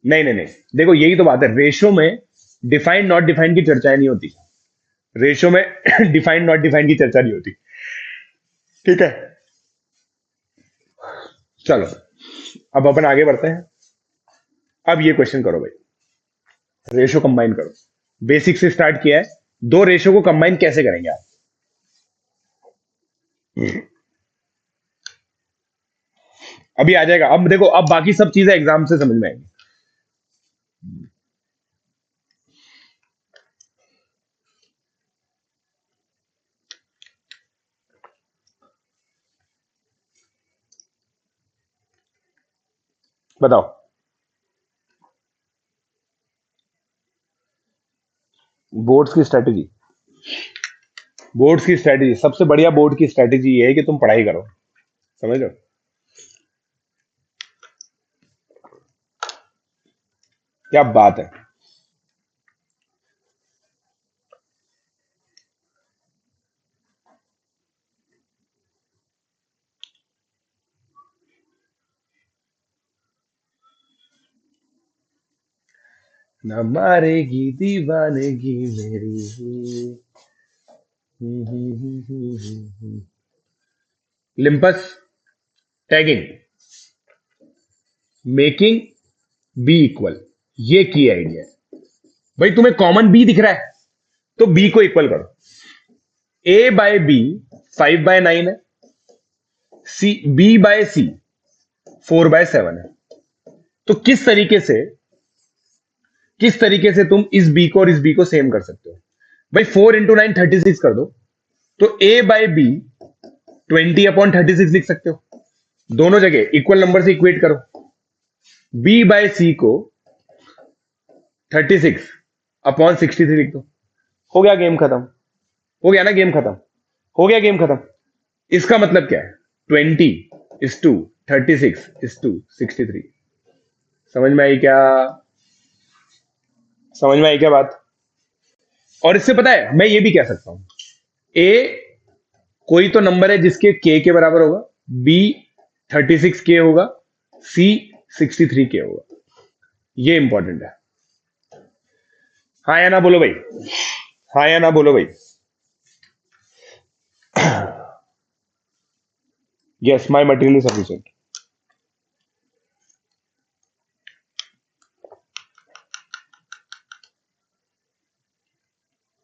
नहीं नहीं नहीं, देखो यही तो बात है, रेशो में डिफाइंड नॉट डिफाइंड की चर्चा नहीं होती। रेशो में डिफाइंड नॉट डिफाइंड की चर्चा नहीं होती, ठीक है? चलो अब अपन आगे बढ़ते हैं। अब ये क्वेश्चन करो भाई, रेशो कंबाइन करो। बेसिक से स्टार्ट किया है, दो रेशो को कंबाइन कैसे करेंगे आप? अभी आ जाएगा। अब देखो, अब बाकी सब चीजें एग्जाम से समझ में आएंगी। बताओ। बोर्ड्स की स्ट्रेटेजी, बोर्ड्स की स्ट्रेटेजी सबसे बढ़िया बोर्ड की स्ट्रेटेजी ये है कि तुम पढ़ाई करो, समझ लो। क्या बात है। न मारेगी दीवानगी मेरी। लिम्पस, टैगिंग, मेकिंग बी इक्वल, ये की आइडिया है भाई। तुम्हें कॉमन बी दिख रहा है तो बी को इक्वल करो। ए बाय बी 5/9 है, सी बी बाय सी 4/7 है। तो किस तरीके से तुम इस बी को और इस बी को सेम कर सकते हो भाई? 4 × 9 36 कर दो, तो ए बाय बी 20/36 लिख सकते हो। दोनों जगह इक्वल नंबर से इक्वेट करो। बी बाय सी को 36/63 लिख दो। हो गया गेम खत्म। हो गया ना गेम खत्म? हो गया गेम खत्म। इसका मतलब क्या है? 20:36:63। समझ में आई क्या? समझ में आई क्या बात? और इससे पता है मैं ये भी कह सकता हूं, ए कोई तो नंबर है जिसके के बराबर होगा, बी 36 के होगा, सी 63 के होगा। ये इंपॉर्टेंट है। हाँ या ना बोलो भाई, हाँ या ना बोलो भाई। Yes, my material is sufficient.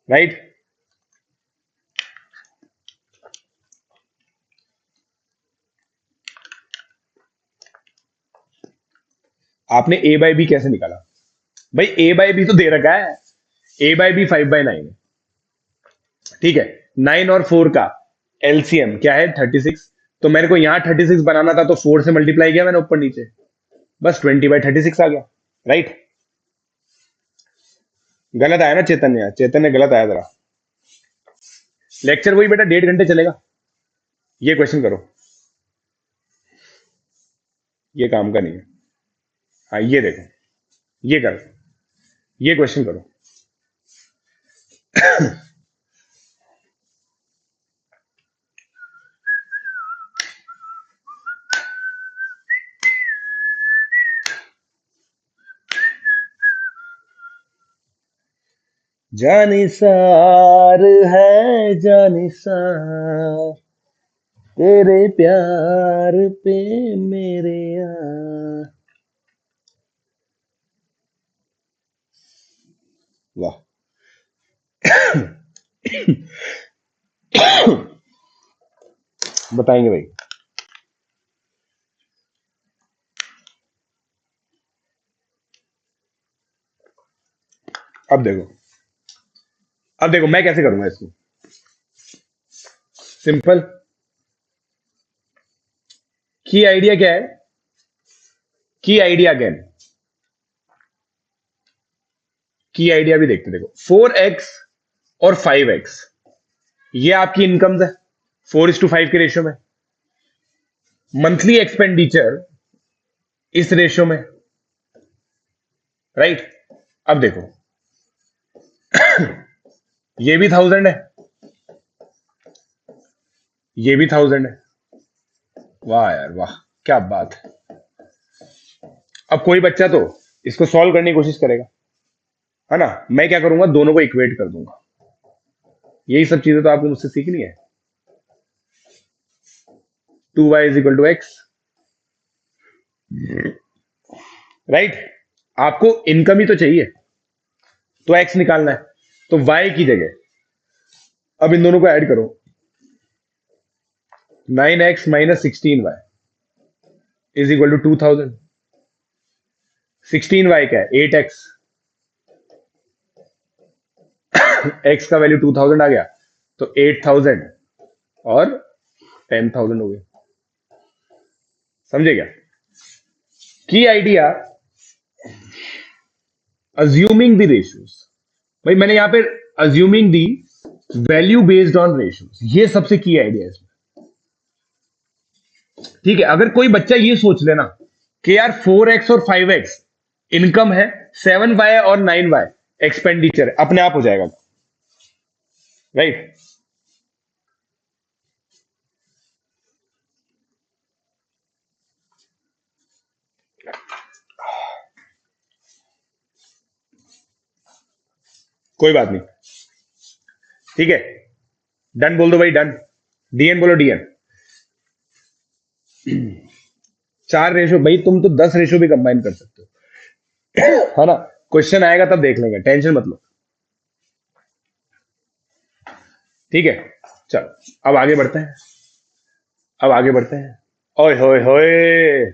Right. आपने ए बाय बी कैसे निकाला भाई? ए बाय बी तो दे रखा है, ए बाय बी 5/9 है, ठीक है? 9 और 4 का एलसीएम क्या है? 36। तो मेरे को यहां 36 बनाना था तो 4 से मल्टीप्लाई किया मैंने ऊपर नीचे, बस 20/36 आ गया। राइट। गलत आया ना चैतन्य? चैतन्य गलत आया जरा। लेक्चर वही बेटा 1.5 घंटे चलेगा। ये क्वेश्चन करो, ये काम का नहीं है। हाँ ये देखो, ये करो, ये क्वेश्चन करो। जानिसार है जानिसार, तेरे प्यार पे मेरे यार। वाह। बताएंगे भाई। अब देखो, अब देखो मैं कैसे करूंगा इसको। सिंपल। की आइडिया क्या है? की आइडिया अगेन, की आइडिया भी देखते। देखो 4x और 5x, ये आपकी इनकम्स है 4:5 के रेशियो में। मंथली एक्सपेंडिचर इस रेशियो में, राइट। अब देखो ये भी 1000 है, ये भी 1000 है। वाह यार वाह, क्या बात है। अब कोई बच्चा तो इसको सॉल्व करने की कोशिश करेगा, है ना। मैं क्या करूंगा, दोनों को इक्वेट कर दूंगा। यही सब चीजें तो आपको मुझसे सीखनी है। 2y = x, right. आपको इनकम ही तो चाहिए, तो x निकालना है, तो y की जगह अब इन दोनों को ऐड करो। 9x - 16y = 2000। 16y क्या है, 8x। x का वैल्यू 2000 आ गया, तो 8000 और 10,000 हो गए। समझे क्या? की आइडिया अज्यूमिंग द रेशियोज। भाई मैंने यहां पे assuming the value based on ratios, ये सबसे की आइडिया है इसमें। ठीक है, अगर कोई बच्चा ये सोच लेना कि यार 4x और 5x इनकम है, 7y और 9y एक्सपेंडिचर, अपने आप हो जाएगा, राइट। कोई बात नहीं, ठीक है। डन बोल दो भाई, डन। डीएन बोलो, डीएन। 4 रेशो, भाई तुम तो 10 रेशो भी कंबाइन कर सकते हो, है ना। क्वेश्चन आएगा तब देख लेंगे, टेंशन मत लो, ठीक है। चलो अब आगे बढ़ते हैं, अब आगे बढ़ते हैं। ओए होए होए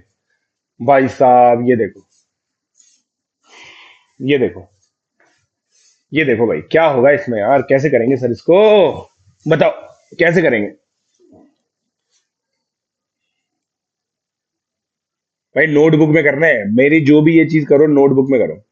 भाई साहब, ये देखो, ये देखो, ये देखो भाई, क्या होगा इसमें यार, कैसे करेंगे सर इसको, बताओ कैसे करेंगे। भाई नोटबुक में करना है, मेरी जो भी ये चीज करो नोटबुक में करो।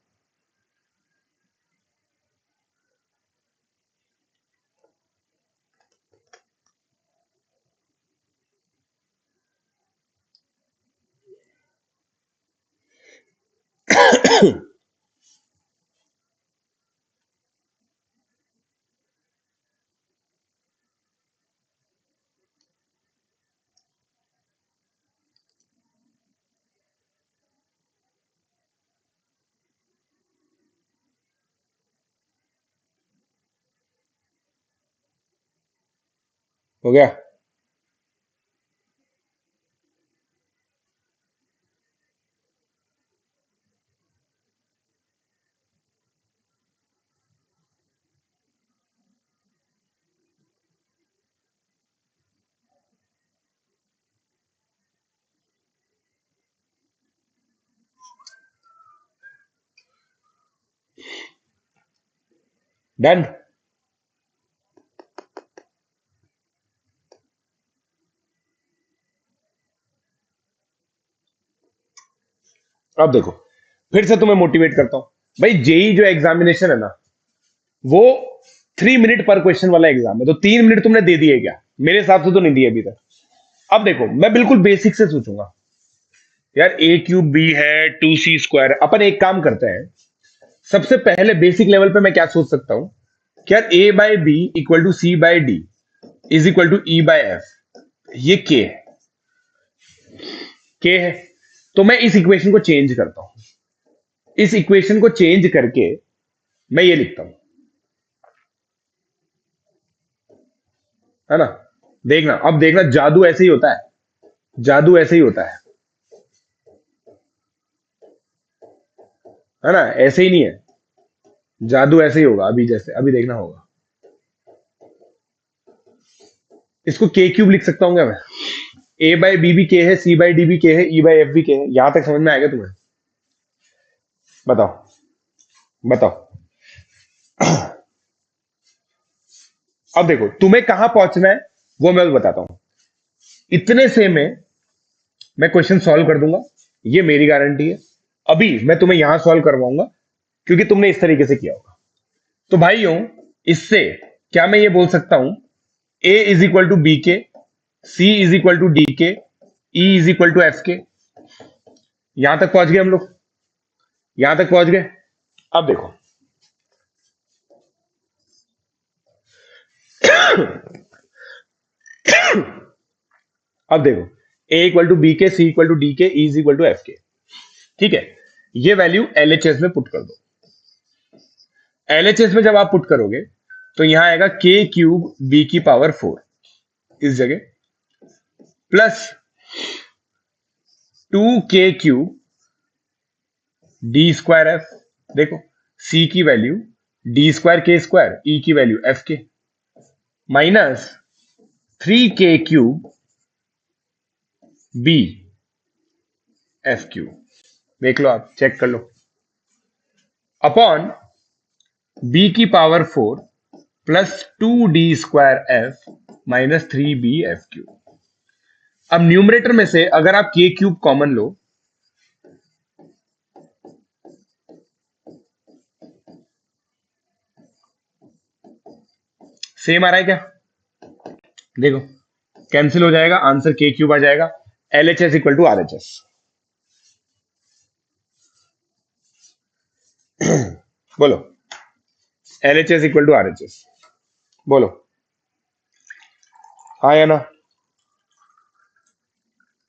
हो गया। डन। अब देखो, फिर से तुम्हें मोटिवेट करता हूं। भाई जेई जो एग्जामिनेशन है ना, वो 3 मिनट पर क्वेश्चन वाला एग्जाम है, तो 3 मिनट तुमने दे दिए क्या? मेरे हिसाब से तो नहीं दिए अभी तक। अब देखो मैं बिल्कुल बेसिक से सोचूंगा, यार ए क्यूब बी है 2c²। अपन एक काम करते हैं, सबसे पहले बेसिक लेवल पे मैं क्या सोच सकता हूं कि यार A by B equal to C by D is equal to E by F. ये के है। तो मैं इस इक्वेशन को चेंज करता हूं, इस इक्वेशन को चेंज करके मैं ये लिखता हूं, है ना। देखना, अब देखना, जादू ऐसे ही होता है, जादू ऐसे ही होता है ना, ऐसे ही नहीं है, जादू ऐसे ही होगा। अभी जैसे अभी देखना होगा, इसको के क्यूब लिख सकता हूँ क्या मैं? ए बाय बी भी के है, सी बाय डी भी के है, ई बाय एफ भी के है। यहां तक समझ में आएगा तुम्हें? बताओ बताओ। अब देखो तुम्हें कहां पहुंचना है वो मैं बताता हूं। इतने से में मैं क्वेश्चन सॉल्व कर दूंगा, ये मेरी गारंटी है। अभी मैं तुम्हें यहां सॉल्व करवाऊंगा क्योंकि तुमने इस तरीके से किया होगा। तो भाइयों, इससे क्या मैं ये बोल सकता हूं, a is equal to B के, सी is equal to D k, e is equal to F k. यहां तक पहुंच गए हम लोग, यहां तक पहुंच गए। अब देखो, अब देखो, ए इक्वल टू बी के, सी equal to D k, e is equal to F k. ठीक है, ये वैल्यू एलएचएस में पुट कर दो। एलएचएस में जब आप पुट करोगे तो यहां आएगा के क्यूब बी की पावर 4 इस जगह, plus 2k cube D square F. देखो, सी की वैल्यू डी स्क्वायर के स्क्वायर, ई की वैल्यू एफ के, minus 3k cube B F cube. देख लो, आप चेक कर लो, अपॉन बी की power 4 plus 2d² F minus 3b F cube. अब न्यूमरेटर में से अगर आप के क्यूब कॉमन लो, सेम आ रहा है क्या? देखो, कैंसिल हो जाएगा, आंसर के क्यूब आ जाएगा। LHS equal to RHS. बोलो, एलएचएस इक्वल टू आरएचएस, बोलो हाँ या ना?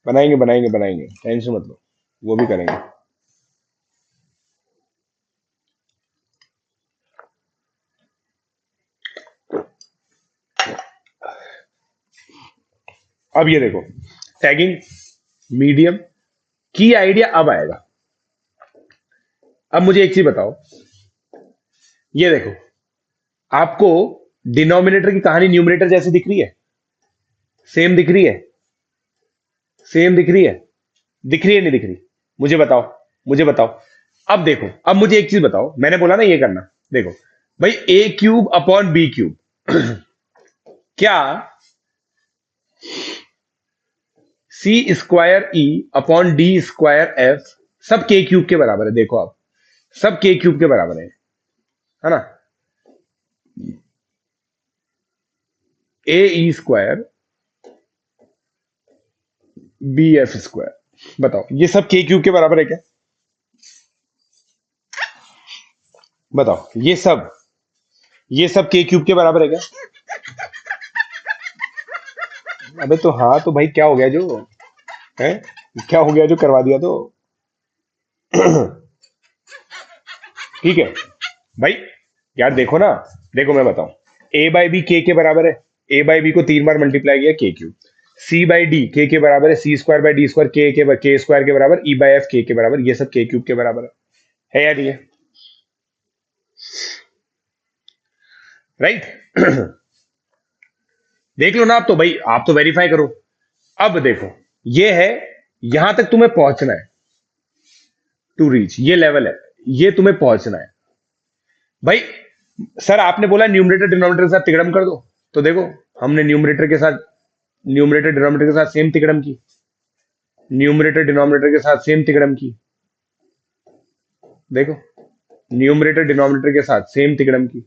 बनाएंगे बनाएंगे बनाएंगे, टेंशन मत लो, वो भी करेंगे। अब ये देखो, टैगिंग मीडियम की आइडिया अब आएगा। अब मुझे एक चीज बताओ, ये देखो, आपको डिनोमिनेटर की कहानी न्यूमरेटर जैसी दिख रही है? सेम दिख रही है? सेम दिख रही है? दिख रही है नहीं दिख रही? मुझे बताओ, मुझे बताओ। अब देखो, अब मुझे एक चीज बताओ, मैंने बोला ना ये करना। देखो भाई, A cube upon B cube क्या C square E upon D square F सब के क्यूब के बराबर है? देखो आप, सब के क्यूब के बराबर है ना। ए E square B F square, बताओ ये सब के क्यूब के बराबर है क्या? बताओ, ये सब के क्यूब के बराबर है क्या? अबे तो हाँ, तो भाई क्या हो गया जो है, क्या हो गया जो करवा दिया तो? ठीक है भाई, यार देखो ना, देखो मैं बताऊं, ए बाई बी के बराबर है, ए बाई बी को 3 बार मल्टीप्लाई किया के क्यूब, सी बाई डी के बराबर है, सी स्क्वायर बाई डी स्क्वायर के स्क्वायर के बराबर, ई बाई एफ के बराबर, ये सब के क्यूब के बराबर है यार ये, राइट? देख लो ना आप तो भाई, आप तो वेरीफाई करो। अब देखो, ये है, यहां तक तुम्हें पहुंचना है, टू रीच ये लेवल है, ये तुम्हें पहुंचना है भाई। सर आपने बोला न्यूमरेटर डिनोमिनेटर के साथ तिकड़म कर दो, तो देखो, हमने न्यूमरेटर डिनोमिनेटर के साथ सेम तिकड़म की, न्यूमरेटर डिनोमिनेटर के साथ सेम तिकड़म की। देखो, न्यूमरेटर डिनोमिनेटर के साथ सेम तिकड़म की।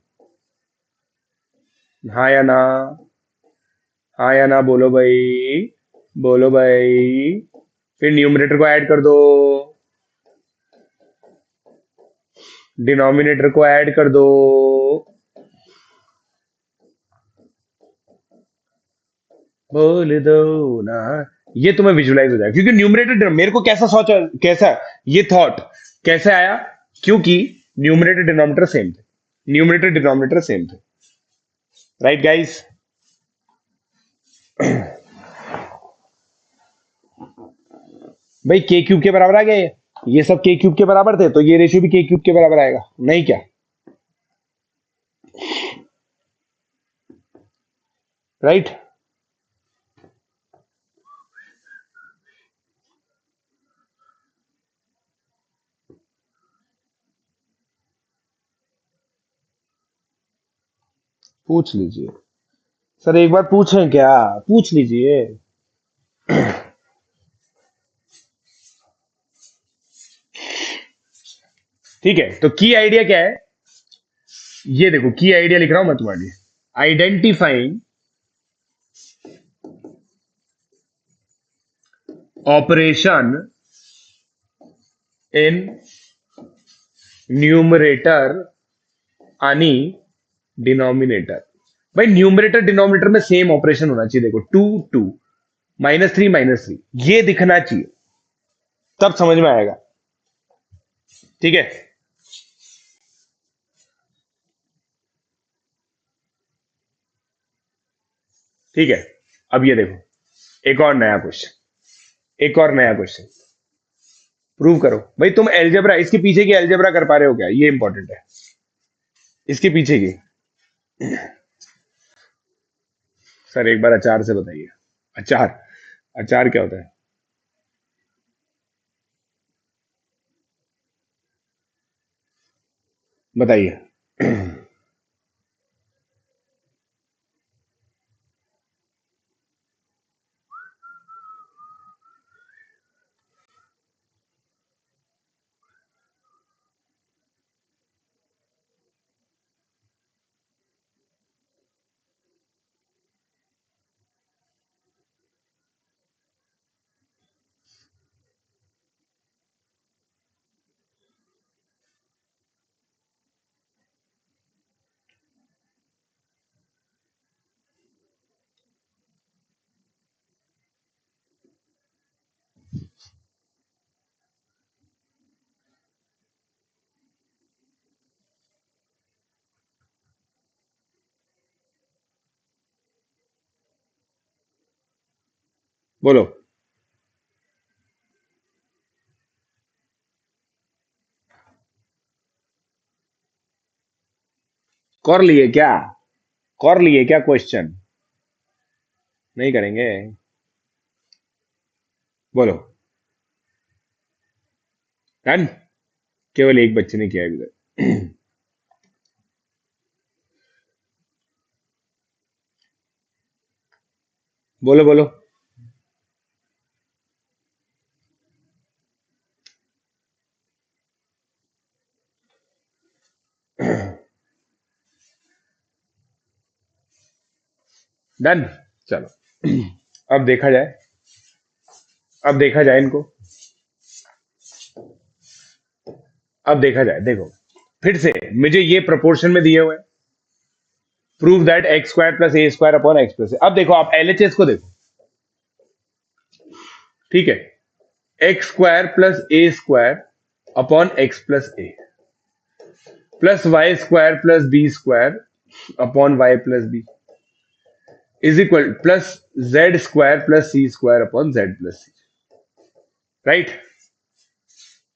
हाँ या ना? हाँ या ना बोलो भाई, बोलो भाई। फिर न्यूमरेटर को ऐड कर दो, डिनोमिनेटर को ऐड कर दो। बोल दो ना। ये तुम्हें विजुलाइज हो जाएगा, क्योंकि न्यूमरेटर मेरे को कैसा सोचा, कैसा ये थॉट कैसे आया, क्योंकि न्यूमरेटर डिनोमिनेटर सेम थे, न्यूमरेटर डिनोमिनेटर सेम थे। Right guys. भाई के क्यूब के बराबर आ गया ये सब के क्यूब के बराबर थे, तो ये रेशियो भी के क्यूब के बराबर आएगा, नहीं क्या? राइट। पूछ लीजिए सर, एक बार पूछें क्या? पूछ लीजिए। ठीक है, तो की आइडिया क्या है? ये देखो, की आइडिया लिख रहा हूं मैं तुम्हारे लिए। आइडेंटिफाइंग ऑपरेशन इन न्यूमरेटर आणि डिनोमिनेटर। भाई न्यूमरेटर डिनोमिनेटर में सेम ऑपरेशन होना चाहिए। देखो 2 2 -3 -3 ये दिखना चाहिए, तब समझ में आएगा। ठीक है। ठीक है, अब ये देखो, एक और नया क्वेश्चन, एक और नया क्वेश्चन। प्रूव करो भाई, तुम एलजेब्रा, इसके पीछे की एलजेब्रा कर पा रहे हो क्या? ये इंपॉर्टेंट है, इसके पीछे की। सर एक बार अचार से बताइए। अचार, अचार क्या होता है? बताइए। बोलो। कर लिए क्या? कर लिए क्या क्वेश्चन? नहीं करेंगे। बोलो। डन। केवल एक बच्चे ने किया है अभी तक। बोलो बोलो। डन। चलो अब देखा जाए, अब देखा जाए इनको, अब देखा जाए। देखो फिर से मुझे ये प्रोपोर्शन में दिए हुए, prove that X square plus A square upon X plus A. अब देखो आप एलएचएस को देखो। ठीक है, X square plus A square upon X plus A, plus Y square plus B square upon Y plus B, is equal plus Z square plus C square upon Z plus C. Right.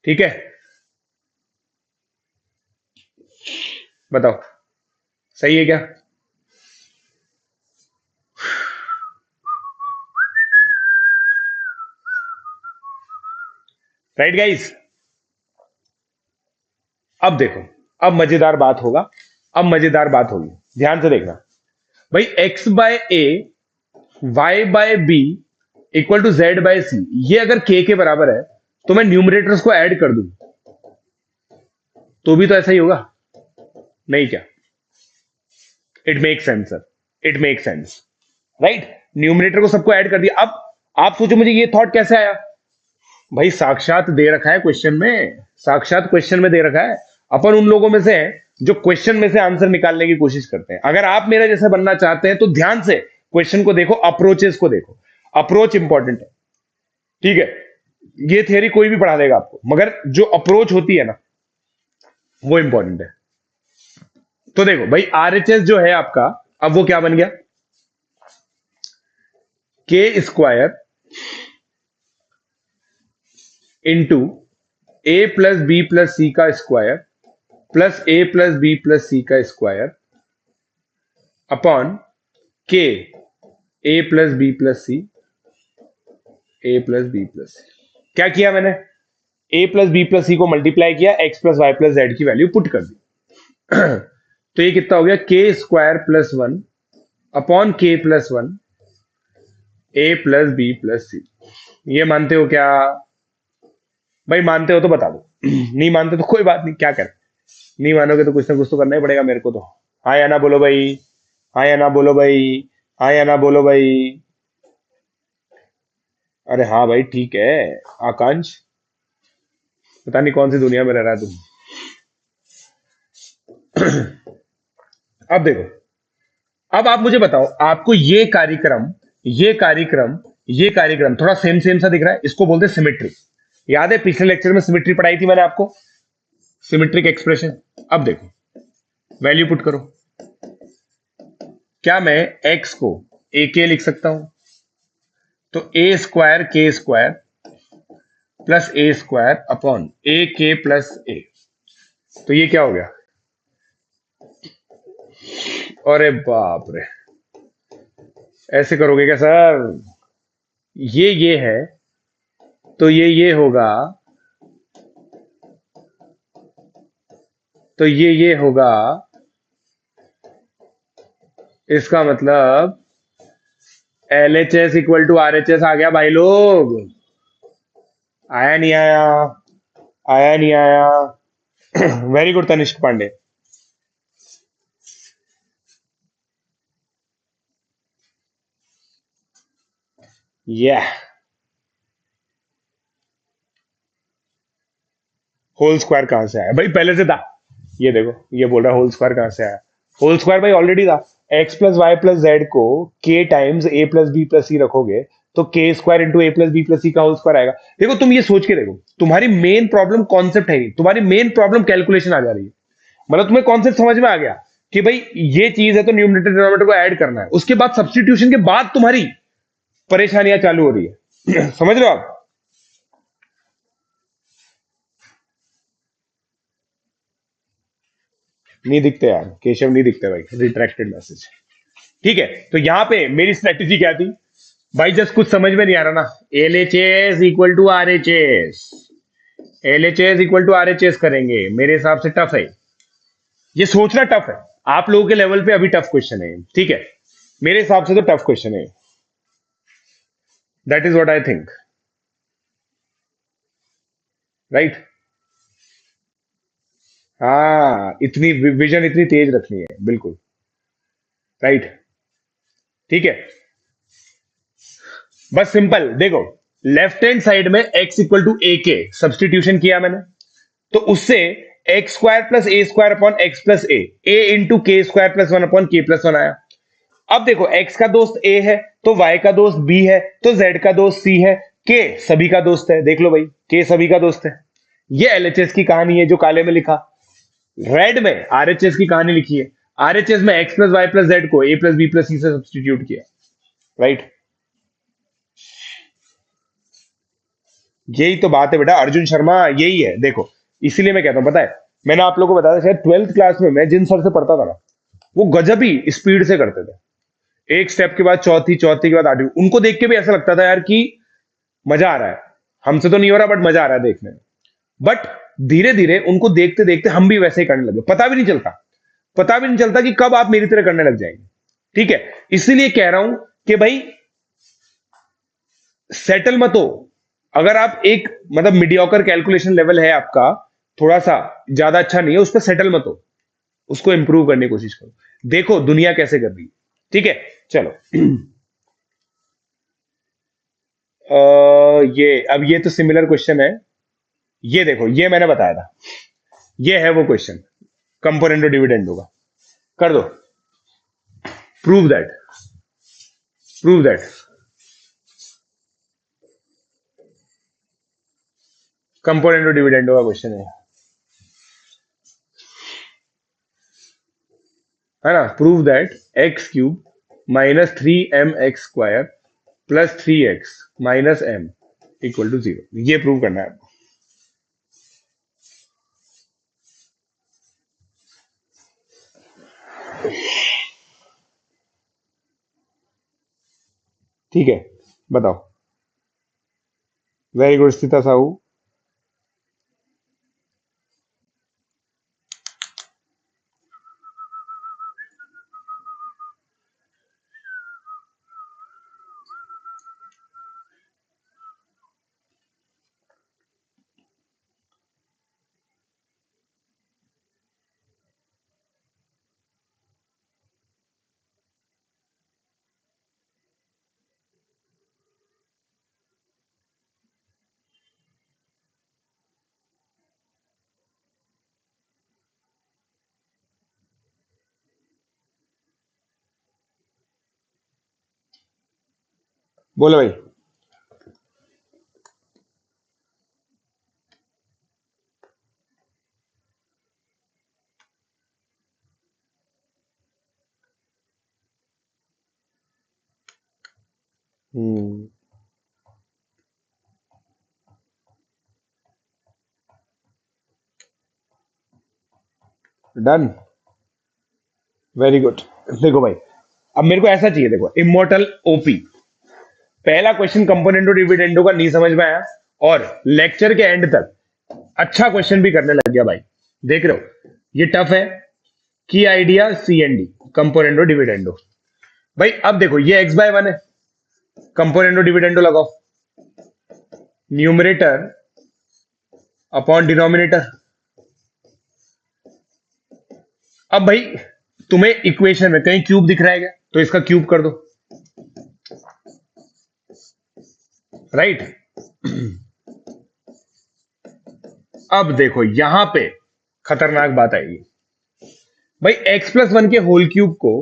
ठीक है, बताओ सही है क्या? Right guys. अब देखो, अब मजेदार बात होगा, अब मजेदार बात होगी, ध्यान से देखना। भाई X by A Y by B equal to Z by C, ये अगर के बराबर है तो मैं न्यूमरेटर्स को ऐड कर दूं तो भी तो ऐसा ही होगा, नहीं क्या? It make sense sir, it make sense. Right, numerator को सबको ऐड कर दिया। अब आप सोचो मुझे ये थॉट कैसे आया? भाई साक्षात दे रखा है क्वेश्चन में, साक्षात क्वेश्चन में दे रखा है। अपन उन लोगों में से हैं जो क्वेश्चन में से आंसर निकालने की कोशिश करते हैं। अगर आप मेरे जैसे बनना चाहते हैं तो ध्यान से क्वेश्चन को देखो, अप्रोचेस को देखो। अप्रोच इंपॉर्टेंट है, ठीक है? ये थियरी कोई भी पढ़ा देगा आपको, मगर जो अप्रोच होती है ना, वो इंपॉर्टेंट है। तो देखो भाई, आरएचएस जो है आपका, अब वो क्या बन गया? K square into a plus b plus c का स्क्वायर प्लस ए प्लस बी प्लस सी का square upon k a plus b plus c, a plus b plus c. क्या किया मैंने? A plus b plus c को multiply किया, x plus y plus z की value put कर दी। तो ये कितना हो गया? K square plus 1 upon k plus 1 a plus b plus सी। ये मानते हो क्या? भाई मानते हो तो बता दो, नहीं मानते तो कोई बात नहीं, क्या करें? नहीं मानोगे तो कुछ ना कुछ तो करना ही पड़ेगा मेरे को तो। हाँ या ना बोलो भाई, हाँ या ना बोलो भाई, हाँ या ना बोलो भाई। अरे हाँ भाई, ठीक है। आकांक्ष, पता नहीं कौन सी दुनिया में रह रहा है तुम। अब देखो, अब आप मुझे बताओ, आपको ये कार्यक्रम थोड़ा सेम सेम सा दिख रहा है? इसको बोलते हैं सिमेट्री। याद है पिछले लेक्चर में सिमेट्री पढ़ाई थी मैंने आपको, सिमेट्रिक एक्सप्रेशन। अब देखो, वैल्यू पुट करो। क्या मैं x को ए के लिख सकता हूं? तो ए स्क्वायर के square plus A square upon ए के प्लस ए। तो ये क्या हो गया? अरे बाप रे, ऐसे करोगे क्या सर? ये है, तो ये होगा, तो ये होगा। इसका मतलब L H S equal to R H S आ गया भाई लोग। आया नहीं आया? आया नहीं आया? Very good Tanishk Pandey. यह होल स्क्वायर कहां से आया भाई? पहले से था। ये देखो, ये बोल रहा है होल स्क्वायर कहां से आया। होल स्क्वायर भाई ऑलरेडी था। X plus y plus z को k times a plus b plus c रखोगे तो k square into a plus b plus c का होल स्क्वायर आएगा। देखो तुम ये सोच के देखो, तुम्हारी मेन प्रॉब्लम कॉन्सेप्ट है, तुम्हारी मेन प्रॉब्लम कैलकुलेशन आ जा रही है। मतलब तुम्हें कॉन्सेप्ट समझ में आ गया कि भाई ये चीज है तो न्यूमरेटर डिनोमिनेटर को ऐड करना है, उसके बाद सब्स्टिट्यूशन के बाद तुम्हारी परेशानियां चालू हो रही है। समझ रहे हो आप? नहीं दिखते यार, केशव नहीं दिखते भाई, रिट्रैक्टेड मैसेज। ठीक है, तो यहां पे मेरी स्ट्रेटेजी क्या थी भाई? जस्ट कुछ समझ में नहीं आ रहा ना, L H S equal to R H S, L H S equal to R H S करेंगे। मेरे हिसाब से टफ है, ये सोचना टफ है। आप लोगों के लेवल पे अभी टफ क्वेश्चन है, ठीक है? मेरे हिसाब से तो टफ क्वेश्चन है। That is what I think, right? हाँ, इतनी विजन इतनी तेज रखनी है, बिल्कुल राइट। ठीक है, बस सिंपल देखो, लेफ्ट हैंड साइड में x इक्वल टू ए के सब्सटीट्यूशन किया मैंने, तो उससे x square plus A square upon X plus A into के square plus 1 upon k plus 1 आया। अब देखो, x का दोस्त a है तो y का दोस्त b है तो z का दोस्त c है, k सभी का दोस्त है। देख लो भाई, k सभी का दोस्त है। ये एलएचएस की कहानी है जो काले में लिखा, रेड में आरएचएस की कहानी लिखी है। आरएचएस में x plus y plus z को a plus b plus c से सब्सटीट्यूट किया, राइट? यही तो बात है बेटा अर्जुन शर्मा, यही है। देखो, इसीलिए मैं कहता हूं, पता है, मैंने आप लोगों को बताया शायद 12th क्लास में मैं जिन सर से पढ़ता था ना, वो गजब ही स्पीड से करते थे। एक स्टेप के बाद चौथी, चौथी के बाद आठवीं, उनको देख के भी ऐसा लगता था यार कि मजा आ रहा है। हमसे तो नहीं हो रहा बट मजा आ रहा है देखने में। बट धीरे धीरे उनको देखते देखते हम भी वैसे ही करने लगे, पता भी नहीं चलता, पता भी नहीं चलता कि कब आप मेरी तरह करने लग जाएंगे। ठीक है, इसीलिए कह रहा हूं कि भाई सेटल मत हो। अगर आप एक मतलब मीडियोकर कैलकुलेशन लेवल है आपका, थोड़ा सा ज्यादा अच्छा नहीं है, उस पर सेटल मत हो, उसको इंप्रूव करने की कोशिश करो। देखो दुनिया कैसे कर रही है। ठीक है, चलो। ये तो सिमिलर क्वेश्चन है। ये देखो, ये मैंने बताया था, ये है वो क्वेश्चन, कंपोनेंट डिविडेंड होगा। कर दो, prove that, prove that. Component dividend होगा क्वेश्चन है ना। Prove that x cube minus 3mx² plus 3x minus m equal to 0। ये प्रूव करना है आपको। ठीक है, बताओ। वेरी गुड स्थिता साहू। बोलो भाई। Done, very good. देखो भाई, अब मेरे को ऐसा चाहिए, देखो इमोर्टल ओपी। पहला क्वेश्चन कंपोनेंटो डिविडेंडो का नहीं समझ में आया, और लेक्चर के एंड तक अच्छा क्वेश्चन भी करने लग गया भाई। देख रहे हो, ये टफ है। की आइडिया CND, कंपोनेंटो डिविडेंडो। भाई अब देखो, ये x/1 है, कंपोनेंटो डिविडेंडो लगाओ, न्यूमरेटर अपॉन डिनोमिनेटर। अब भाई तुम्हें इक्वेशन में कहीं क्यूब दिख रहा है क्या? तो इसका क्यूब कर दो, राइट। अब देखो यहां पे खतरनाक बात आएगी भाई। x+1 के होल क्यूब को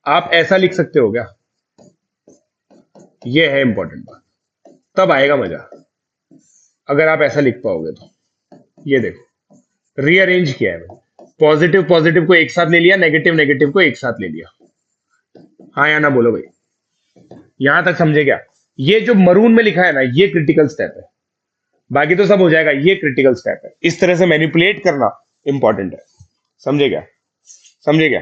आप ऐसा लिख सकते हो क्या? ये है इंपॉर्टेंट बात, तब आएगा मजा अगर आप ऐसा लिख पाओगे तो। ये देखो, रीअरेंज किया है मैंने, पॉजिटिव पॉजिटिव को एक साथ ले लिया, नेगेटिव नेगेटिव को एक साथ ले लिया। हाँ या ना बोलो भाई, यहां तक समझे क्या? ये जो मरून में लिखा है ना, ये क्रिटिकल स्टेप है, बाकी तो सब हो जाएगा। ये क्रिटिकल स्टेप है, इस तरह से मैनिपुलेट करना इंपॉर्टेंट है। समझे क्या? समझे क्या?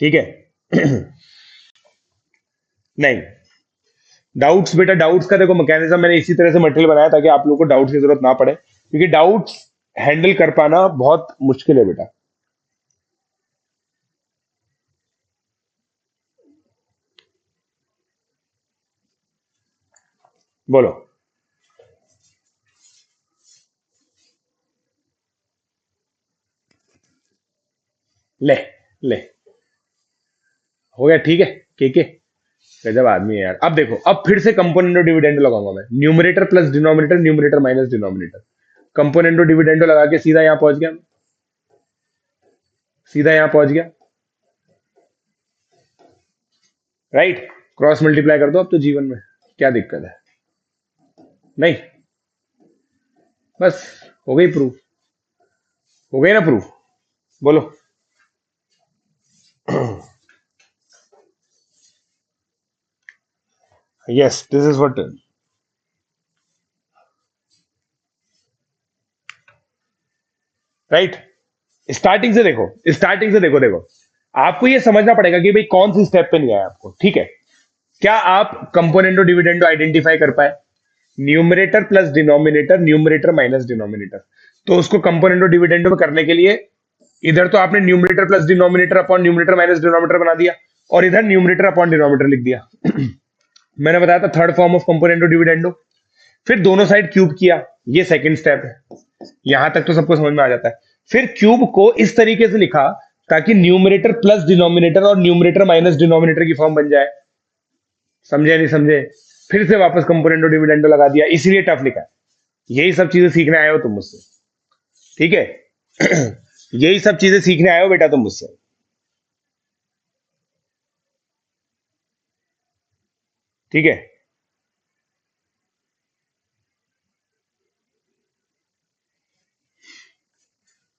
ठीक है। नहीं, डाउट्स बेटा, डाउट्स का देखो मैकेनिज्म मैंने इसी तरह से मटेरियल बनाया ताकि आप लोगों को डाउट्स की जरूरत ना पड़े, क्योंकि डाउट्स हैंडल कर पाना बहुत मुश्किल है बेटा। बोलो। ले, ले, हो गया, ठीक है। के गजब आदमी है यार। अब देखो, अब फिर से कंपोनेंटो डिविडेंडो लगाऊंगा मैं, numerator plus denominator, numerator minus denominator. कंपोनेंटो dividendo लगा के सीधा यहां पहुंच गया, सीधा यहां पहुंच गया, राइट। क्रॉस मल्टीप्लाई कर दो अब तो जीवन में, क्या दिक्कत है? नहीं, बस हो गई प्रूफ, हो गई ना प्रूफ। बोलो। Yes, this is what. Right, starting से देखो, स्टार्टिंग से देखो। देखो, आपको ये समझना पड़ेगा कि भाई कौन सी स्टेप पे नहीं आया आपको, ठीक है। क्या आप कंपोनेंटो डिविडेंडो आइडेंटिफाई कर पाए? Numerator plus denominator, numerator minus denominator. तो उसको कंपोनेंटो डिविडेंडो में करने के लिए इधर तो आपने numerator plus denominator upon numerator minus denominator बना दिया, और इधर न्यूमरेटर अपॉन डिनोमिनेटर लिख दिया। मैंने बताया था थर्ड फॉर्म ऑफ कंपोनेंटो डिविडेंडो। फिर दोनों साइड क्यूब किया, ये सेकंड स्टेप है। यहां तक तो सबको समझ में आ जाता है। फिर क्यूब को इस तरीके से लिखा ताकि न्यूमरेटर प्लस डिनोमिनेटर और न्यूमरेटर माइनस डिनोमिनेटर की फॉर्म बन जाए। समझे नहीं समझे? फिर से वापस कंपोनेंटो डिविडेंडो लगा दिया, इसीलिए टफ लिखा है। यही सब चीजें सीखने आए हो तुम मुझसे, ठीक है? यही सब चीजें सीखने आए हो बेटा तुम मुझसे। ठीक है,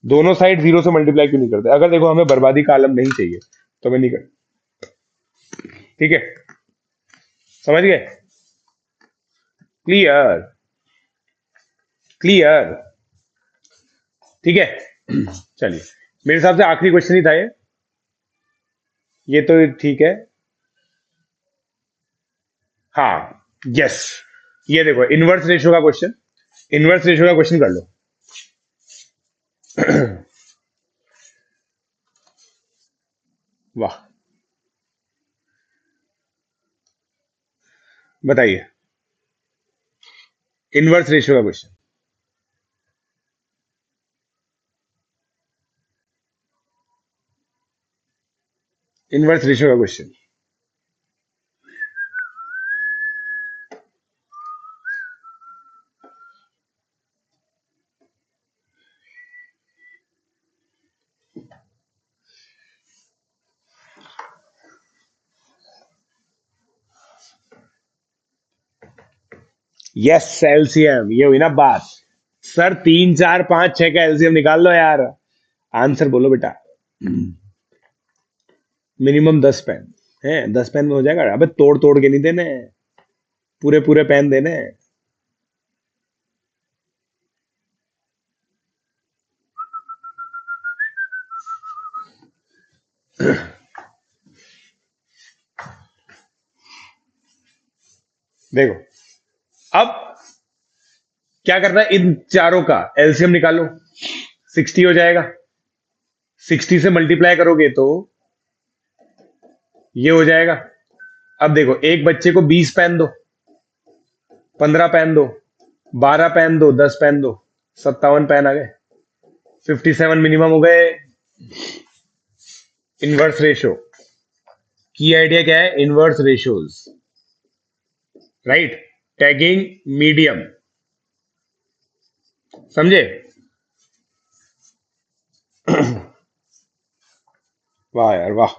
दोनों साइड जीरो से मल्टीप्लाई क्यों नहीं करते? अगर देखो हमें बर्बादी का आलम नहीं चाहिए तो मैं नहीं कर, ठीक है? समझ गए? क्लियर क्लियर, ठीक है? चलिए, मेरे हिसाब से आखिरी क्वेश्चन ही था ये तो ठीक है। हाँ, यस, ये देखो इनवर्स रेशियो का क्वेश्चन, इनवर्स रेशियो का क्वेश्चन कर लो। वाह, बताइए, इनवर्स रेशियो का क्वेश्चन। इनवर्स रेशियो का क्वेश्चन, यस, एलसीएम, ये हुई ना बात। सर 3 4 5 6 का एलसीएम निकाल लो यार। आंसर बोलो बेटा। मिनिमम 10 पेन है, 10 पेन में हो जाएगा? अबे तोड़ तोड़ के नहीं देने, पूरे पूरे पेन देने। देखो, अब क्या करना है, इन चारों का एलसीएम निकालो, 60 हो जाएगा। 60 से मल्टीप्लाई करोगे तो ये हो जाएगा। अब देखो, एक बच्चे को 20 पेन दो, 15 पेन दो, 12 पेन दो, 10 पेन दो, 57 पेन आ गए, 57 मिनिमम हो गए। इनवर्स रेशियो की आइडिया क्या है? Inverse ratios, right? Tagging medium, समझे? वाह यार वाह,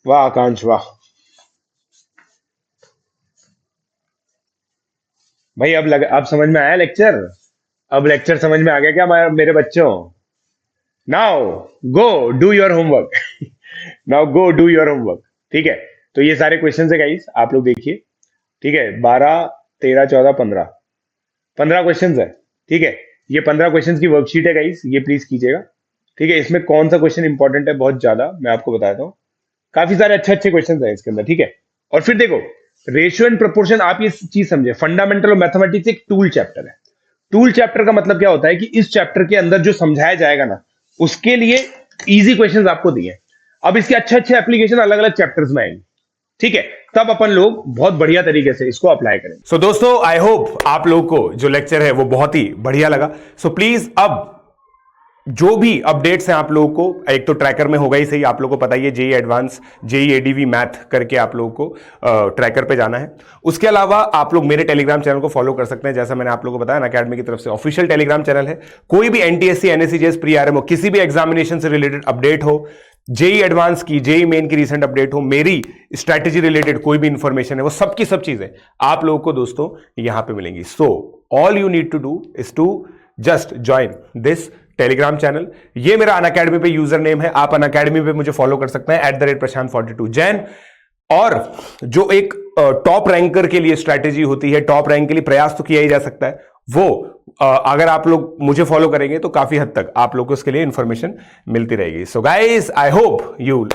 वाह आकांक्ष वाह। भाई अब समझ में आया लेक्चर? अब लेक्चर समझ में आ गया क्या मेरे बच्चों? Now go do your homework. Now go do your homework, ठीक है? तो ये सारे क्वेश्चन है गाइस, आप लोग देखिए, ठीक है? 12 13 14 15 क्वेश्चन है, ठीक है? ये 15 क्वेश्चन की वर्कशीट है गाइस, ये प्लीज कीजिएगा, ठीक है? इसमें कौन सा क्वेश्चन इंपॉर्टेंट है बहुत ज्यादा मैं आपको बताता हूँ। काफी सारे अच्छे अच्छे क्वेश्चन है इसके अंदर, ठीक है? और फिर देखो, रेशियो एंड प्रोपोर्शन, आप ये चीज समझे, फंडामेंटल ऑफ मैथमेटिक्स एक टूल चैप्टर है। टूल चैप्टर का मतलब क्या होता है कि इस चैप्टर के अंदर जो समझाया जाएगा ना, उसके लिए इजी क्वेश्चंस आपको दिए। अब इसके अच्छे अच्छे एप्लीकेशन अलग अलग चैप्टर्स में आएंगे, ठीक है? तब अपन लोग बहुत बढ़िया तरीके से इसको अप्लाई करेंगे। सो दोस्तों, आई होप आप लोगों को जो लेक्चर है वो बहुत ही बढ़िया लगा। सो प्लीज, अब जो भी अपडेट्स हैं आप लोगों को, एक तो ट्रैकर में होगा ही सही, आप लोगों को पता ही है, JEE advance, JEE ADV math करके आप लोगों को ट्रैकर पे जाना है। उसके अलावा आप लोग मेरे टेलीग्राम चैनल को फॉलो कर सकते हैं, जैसा मैंने आप लोगों को बताया ना, अकेडमी की तरफ से ऑफिशियल टेलीग्राम चैनल है। कोई भी NTSC, NSC, JS, pre RMO, किसी भी एग्जामिनेशन से रिलेटेड अपडेट हो, जेई एडवांस की, जेई मेन की रिसेंट अपडेट हो, मेरी स्ट्रैटेजी रिलेटेड कोई भी इंफॉर्मेशन है, वो सबकी सब चीजें आप लोगों को दोस्तों यहां पे मिलेंगी। So all you need to do is to just join this Telegram channel. ये मेरा अनअकैडमी पे यूजर नेम है, आप अनअकैडमी पे मुझे फॉलो कर सकते हैं @prashant42 जैन। और जो एक टॉप रैंकर के लिए स्ट्रैटेजी होती है, टॉप रैंक के लिए प्रयास तो किया ही जा सकता है, वो अगर आप लोग मुझे फॉलो करेंगे तो काफी हद तक आप लोग को उसके लिए इंफॉर्मेशन मिलती रहेगी। So guys, I hope you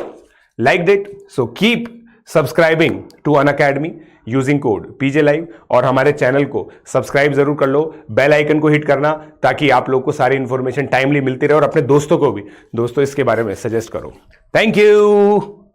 liked it, so keep subscribing to Unacademy using code PJ Live, और हमारे चैनल को सब्सक्राइब जरूर कर लो, बेल आइकन को हिट करना, ताकि आप लोग को सारी इंफॉर्मेशन टाइमली मिलती रहे, और अपने दोस्तों को भी दोस्तों इसके बारे में सजेस्ट करो। Thank you.